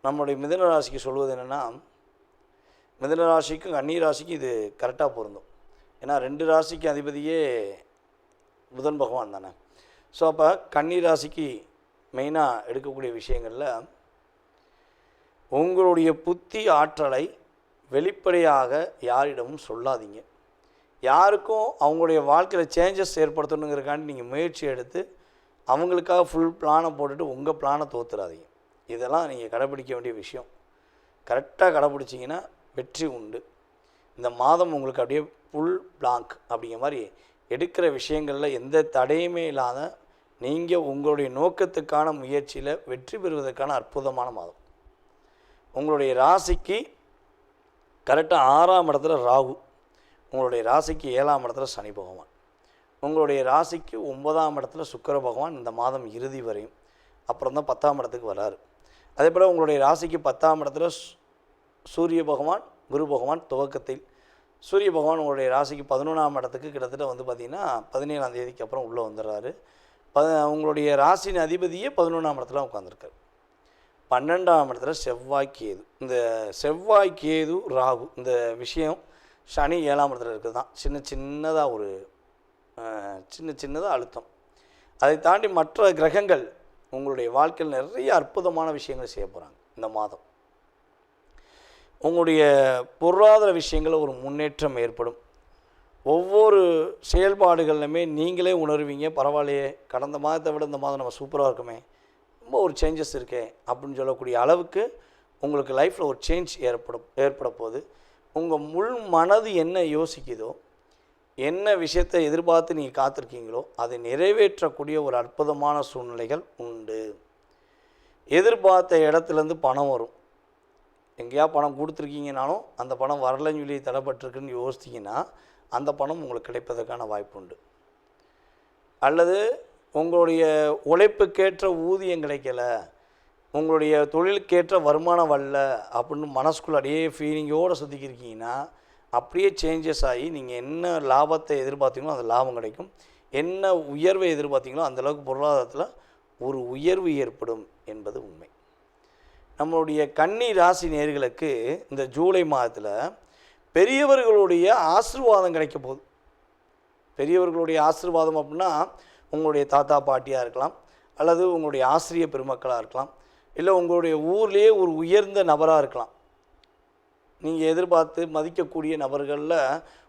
S1: நம்மளுடைய மிதுன ராசிக்கு சொல்வது என்னென்னா, மிதுன ராசிக்கும் கன்னி ராசிக்கும் இது கரெக்டாக பொருந்தும். ஏன்னா 2 ராசிக்கு அதிபதியே புதன் பகவான் தானே. ஸோ அப்போ கன்னி ராசிக்கு மெயினாக எடுக்கக்கூடிய விஷயங்களில் உங்களுடைய புத்தி ஆற்றலை வெளிப்படையாக யாரிடமும் சொல்லாதீங்க. யாருக்கும் அவங்களுடைய வாழ்க்கையில் சேஞ்சஸ் ஏற்படுத்தணுங்கிறக்காண்டி நீங்கள் முயற்சி எடுத்து அவங்களுக்காக ஃபுல் பிளானை போட்டுட்டு உங்கள் பிளானை தோற்றுறாதீங்க. இதெல்லாம் நீங்கள் கடைப்பிடிக்க வேண்டிய விஷயம். கரெக்டாக கடைப்பிடிச்சிங்கன்னா வெற்றி உண்டு. இந்த மாதம் உங்களுக்கு அப்படியே ஃபுல் பிளாங்க் அப்படிங்கிற மாதிரி எடுக்கிற விஷயங்களில் எந்த தடையுமே இல்லாத நீங்கள் உங்களுடைய நோக்கத்துக்கான முயற்சியில் வெற்றி பெறுவதற்கான அற்புதமான மாதம். உங்களுடைய ராசிக்கு கரெக்டாக 6ஆம் இடத்துல ராகு, உங்களுடைய ராசிக்கு 7ஆம் இடத்துல சனி பகவான், உங்களுடைய ராசிக்கு 9ஆம் இடத்துல சுக்கிர பகவான் இந்த மாதம் இறுதி வரையும், அப்புறம் தான் 10ஆம் இடத்துக்கு வராரு. அதே போல் உங்களுடைய ராசிக்கு 10ஆம் இடத்துல சூரிய பகவான் குரு பகவான் துவக்கத்தில், சூரிய பகவான் உங்களுடைய ராசிக்கு 11ஆம் இடத்துக்கு கிட்டத்தட்ட வந்து பார்த்திங்கன்னா 17ஆம் தேதிக்கு அப்புறம் உள்ளே வந்துடுறாரு. உங்களுடைய ராசியின் அதிபதியே 11ஆம் இடத்துல உட்காந்துருக்காரு. 12ஆம் இடத்துல செவ்வாய் கேது. இந்த செவ்வாய் கேது ராகு இந்த விஷயம் சனி 7ஆம் இடத்துல இருக்குது தான் சின்னதாக ஒரு சின்னதாக அழுத்தம். அதை தாண்டி மற்ற கிரகங்கள் உங்களுடைய வாழ்க்கையில் நிறைய அற்புதமான விஷயங்கள் செய்ய போகிறாங்க. இந்த மாதம் உங்களுடைய பொருளாதார விஷயங்களில் ஒரு முன்னேற்றம் ஏற்படும். ஒவ்வொரு செயல்பாடுகள்லையுமே நீங்களே உணர்வீங்க, பரவாயில்லையே கடந்த மாதத்தை விட இந்த மாதம் நம்ம சூப்பராக இருக்குமே, ரொம்ப ஒரு சேஞ்சஸ் இருக்கே அப்படின்னு சொல்லக்கூடிய அளவுக்கு உங்களுக்கு லைஃப்பில் ஒரு சேஞ்ச் ஏற்பட போகுது. உங்கள் முள் மனது என்ன யோசிக்குதோ, என்ன விஷயத்தை எதிர்பார்த்து நீங்கள் காத்திருக்கீங்களோ அதை நிறைவேற்றக்கூடிய ஒரு அற்புதமான சூழ்நிலைகள் உண்டு. எதிர்பார்த்த இடத்துலேருந்து பணம் வரும். எங்கேயா பணம் கொடுத்துருக்கீங்கனாலும் அந்த பணம் வரலன்னு சொல்லி தடைப்பட்டிருக்குன்னு யோசிச்சிங்கன்னா அந்த பணம் உங்களுக்கு கிடைப்பதற்கான வாய்ப்பு உண்டு. அல்லது உங்களுடைய உழைப்புக்கேற்ற ஊதியம் கிடைக்கல, உங்களுடைய தொழிலுக்கேற்ற வருமானம் வரல அப்படின்னு மனசுக்குள்ள அப்படியே ஃபீலிங்கோடு சுற்றிக்கிருக்கீங்கன்னா அப்படியே சேஞ்சஸ் ஆகி நீங்கள் என்ன லாபத்தை எதிர்பார்த்தீங்களோ அந்த லாபம் கிடைக்கும். என்ன உயர்வை எதிர்பார்த்தீங்களோ அந்தளவுக்கு பொருளாதாரத்தில் ஒரு உயர்வு ஏற்படும் என்பது உண்மை. நம்மளுடைய கன்னி ராசி நேயர்களுக்கு இந்த ஜூலை மாதத்தில் பெரியவர்களுடைய ஆசீர்வாதம் கிடைக்க போகுது. பெரியவர்களுடைய ஆசீர்வாதம் அப்படின்னா உங்களுடைய தாத்தா பாட்டியாக இருக்கலாம், அல்லது உங்களுடைய ஆசிரிய பெருமக்களாக இருக்கலாம், இல்லை உங்களுடைய ஊர்லேயே ஒரு உயர்ந்த நபராக இருக்கலாம். நீங்கள் எதிர்பார்த்து மதிக்கக்கூடிய நபர்களில்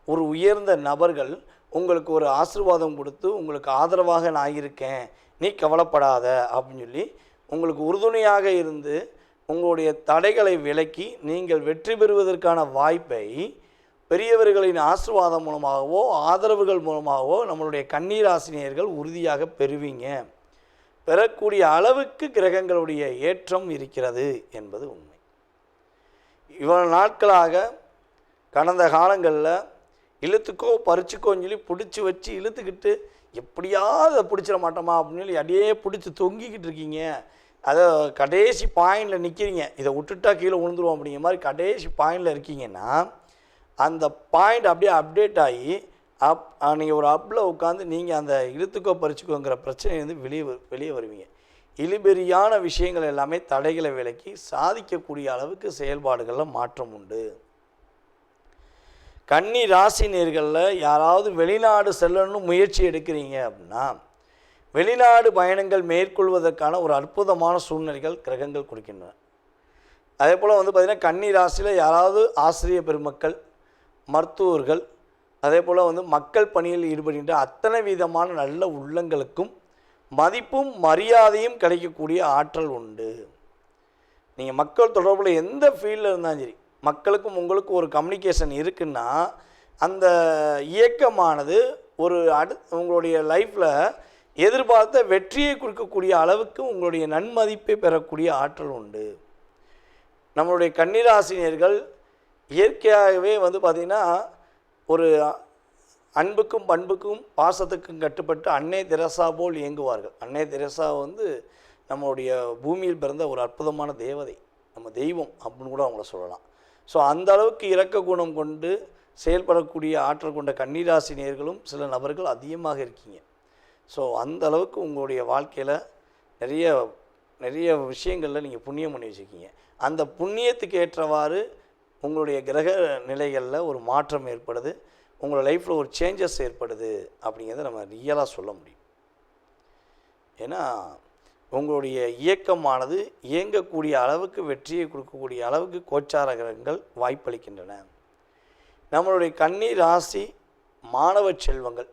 S1: ஒரு உயர்ந்த நபர்கள் உங்களுக்கு ஒரு ஆசீர்வாதம் கொடுத்து உங்களுக்கு ஆதரவாக நான் இருக்கேன், நீ கவலைப்படாத அப்படின்னு சொல்லி உங்களுக்கு உறுதுணையாக இருந்து உங்களுடைய தடைகளை விலக்கி நீங்கள் வெற்றி பெறுவதற்கான வாய்ப்பை பெரியவர்களின் ஆசீர்வாதம் மூலமாகவோ ஆதரவுகள் மூலமாகவோ நம்மளுடைய கன்னிராசினியர்கள் உறுதியாக பெறுவீங்க. பெறக்கூடிய அளவுக்கு கிரகங்களுடைய ஏற்றம் இருக்கிறது என்பது உண்மை. இவ்வளவு நாட்களாக கடந்த காலங்களில் இழுத்துக்கோ பறிச்சுக்கோன்னு சொல்லி பிடிச்சி வச்சு இழுத்துக்கிட்டு எப்படியாவது அதை பிடிச்சிட மாட்டோமா அப்படின்னு சொல்லி அப்படியே பிடிச்சி தொங்கிக்கிட்டு இருக்கீங்க. அதை கடைசி பாயிண்டில் நிற்கிறீங்க, இதை விட்டுட்டா கீழே விழுந்துருவோம் அப்படிங்கிற மாதிரி கடைசி பாயிண்டில் இருக்கீங்கன்னா அந்த பாயிண்ட் அப்படியே அப்டேட் ஆகி நீங்கள் ஒரு அப்பில் உட்காந்து நீங்கள் அந்த இழுத்துக்கோ பறிச்சுக்கோங்கிற பிரச்சனையிலேருந்து வெளியே வருவீங்க. இழுபெரியான விஷயங்கள் எல்லாமே தடைகளை விலக்கி சாதிக்கக்கூடிய அளவுக்கு செயல்பாடுகளில் மாற்றம் உண்டு. கன்னி ராசி நேர்களில் யாராவது வெளிநாடு செல்லணும்னு முயற்சி எடுக்கிறீங்க அப்படின்னா வெளிநாடு பயணங்கள் மேற்கொள்வதற்கான ஒரு அற்புதமான சூழ்நிலைகள் கிரகங்கள் கொடுக்கின்றன. அதே போல் பார்த்திங்கன்னா கன்னி ராசியில் யாராவது ஆசிரியர் பெருமக்கள், மருத்துவர்கள், அதே போல் மக்கள் பணியில் ஈடுபடுகின்ற அத்தனை விதமான நல்ல உள்ளங்களுக்கும் மதிப்பும் மரியாதையும் கிடைக்கக்கூடிய ஆற்றல் உண்டு. நீங்கள் மக்கள் தொடர்பில் எந்த ஃபீல்டில் இருந்தாலும் சரி, மக்களுக்கும் உங்களுக்கும் ஒரு கம்யூனிகேஷன் இருக்குன்னா அந்த இயக்கமானது ஒரு உங்களுடைய லைஃப்பில் எதிர்பார்த்த வெற்றியை கொடுக்கக்கூடிய அளவுக்கு உங்களுடைய நன்மதிப்பை பெறக்கூடிய ஆற்றல் உண்டு. நம்மளுடைய கன்னிராசினியர்கள் இயற்கையாகவே பார்த்திங்கன்னா ஒரு அன்புக்கும் பண்புக்கும் பாசத்துக்கும் கட்டுப்பட்டு அன்னை தெரசா போல் இயங்குவார்கள். அன்னை தெரசா நம்மளுடைய பூமியில் பிறந்த ஒரு அற்புதமான தேவதை, நம்ம தெய்வம் அப்படின்னு கூட அவங்கள சொல்லலாம். ஸோ அந்த அளவுக்கு இரக்க குணம் கொண்டு செயல்படக்கூடிய ஆற்றல் கொண்ட கன்னிராசினியர்களும் சில நபர்கள் அதிகமாக இருக்கீங்க. ஸோ அந்த அளவுக்கு உங்களுடைய வாழ்க்கையில் நிறைய விஷயங்களில் நீங்கள் புண்ணியம் பண்ணி வச்சுருக்கீங்க. அந்த புண்ணியத்துக்கு ஏற்றவாறு உங்களுடைய கிரக நிலைகளில் ஒரு மாற்றம் ஏற்படுது, உங்களோட லைஃப்பில் ஒரு சேஞ்சஸ் ஏற்படுது அப்படிங்கிறத நம்ம ரியலாக சொல்ல முடியும். ஏன்னா உங்களுடைய இயக்கமானது இயங்கக்கூடிய அளவுக்கு வெற்றியை கொடுக்கக்கூடிய அளவுக்கு கோச்சார கிரகங்கள் வாய்ப்பளிக்கின்றன. நம்மளுடைய கன்னி ராசி மாணவ செல்வங்கள்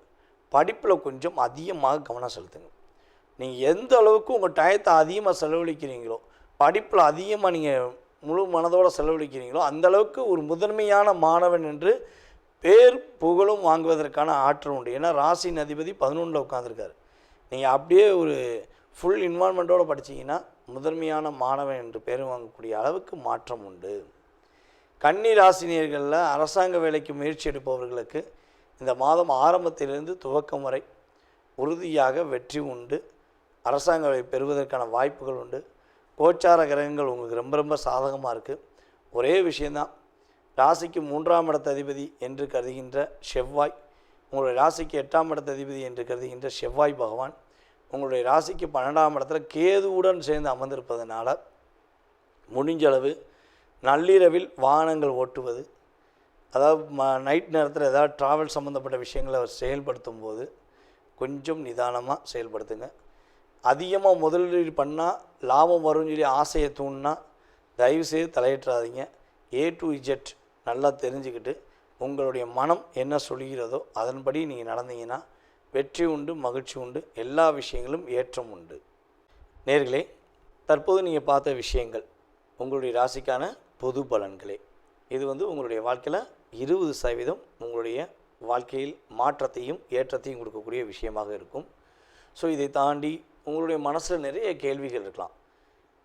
S1: படிப்பில் கொஞ்சம் அதிகமாக கவனம் செலுத்துங்க. நீங்கள் எந்த அளவுக்கு உங்கள் டயத்தை அதிகமாக செலவழிக்கிறீங்களோ, படிப்பில் அதிகமாக நீங்கள் முழு மனதோடு செலவழிக்கிறீங்களோ அந்த அளவுக்கு ஒரு முதன்மையான மாணவன் என்று பேர் புகழும் வாங்குவதற்கான ஆற்றல் உண்டு. ஏன்னா ராசியின் அதிபதி 11ல் உட்காந்துருக்காரு. நீங்கள் அப்படியே ஒரு ஃபுல் இன்வால்மெண்ட்டோடு படித்தீங்கன்னா முதன்மையான மாணவன் என்று பேர் வாங்கக்கூடிய அளவுக்கு மாற்றம் உண்டு. கன்னி ராசினியர்களில் அரசாங்க வேலைக்கு முயற்சி எடுப்பவர்களுக்கு இந்த மாதம் ஆரம்பத்திலிருந்து துவக்கம் வரை உறுதியாக வெற்றி உண்டு. அரசாங்க வேலை பெறுவதற்கான வாய்ப்புகள் உண்டு. கோச்சார கிரகங்கள் உங்களுக்கு ரொம்ப சாதகமாக இருக்குது. ஒரே விஷயந்தான், ராசிக்கு 3ஆம் இடத்த அதிபதி என்று கருதுகின்ற செவ்வாய், உங்களுடைய ராசிக்கு 8ஆம் இடத்த அதிபதி என்று கருதுகின்ற செவ்வாய் பகவான் உங்களுடைய ராசிக்கு 12ஆம் இடத்துல கேதுவுடன் சேர்ந்து அமர்ந்திருப்பதனால முடிஞ்சளவு நள்ளிரவில் வாகனங்கள் ஓட்டுவது, அதாவது நைட் நேரத்தில் ஏதாவது ட்ராவல் சம்மந்தப்பட்ட விஷயங்களை செயல்படுத்தும் போது கொஞ்சம் நிதானமாக செயல்படுத்துங்க. அதிகமாக முதலீடு பண்ணால் லாபம் வரும்னு சொல்லி ஆசையை தூண்டினா தயவுசெய்து தலையிட்டுறாதீங்க. A to Z நல்லா தெரிஞ்சுக்கிட்டு உங்களுடைய மனம் என்ன சொல்கிறதோ அதன்படி நீங்கள் நடந்தீங்கன்னா வெற்றி உண்டு, மகிழ்ச்சி உண்டு, எல்லா விஷயங்களும் ஏற்றம் உண்டு. நேர்களே, தற்போது நீங்கள் பார்த்த விஷயங்கள் உங்களுடைய ராசிக்கான பொது பலன்களே. இது உங்களுடைய வாழ்க்கையில் 20% உங்களுடைய வாழ்க்கையில் மாற்றத்தையும் ஏற்றத்தையும் கொடுக்கக்கூடிய விஷயமாக இருக்கும். ஸோ இதை தாண்டி உங்களுடைய மனசில் நிறைய கேள்விகள் இருக்கலாம்.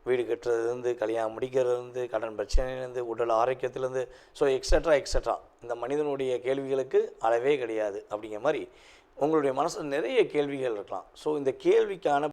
S1: வீடு கட்டுறதுலேருந்து, கல்யாணம் முடிக்கிறதுலேருந்து, கடன் பிரச்சனையிலேருந்து, உடல் ஆரோக்கியத்திலேருந்து, ஸோ எக்ஸட்ரா இந்த மனிதனுடைய கேள்விகளுக்கு அளவே கிடையாது அப்படிங்கிற மாதிரி உங்களுடைய மனசில் நிறைய கேள்விகள் இருக்கலாம். ஸோ இந்த கேள்விக்கான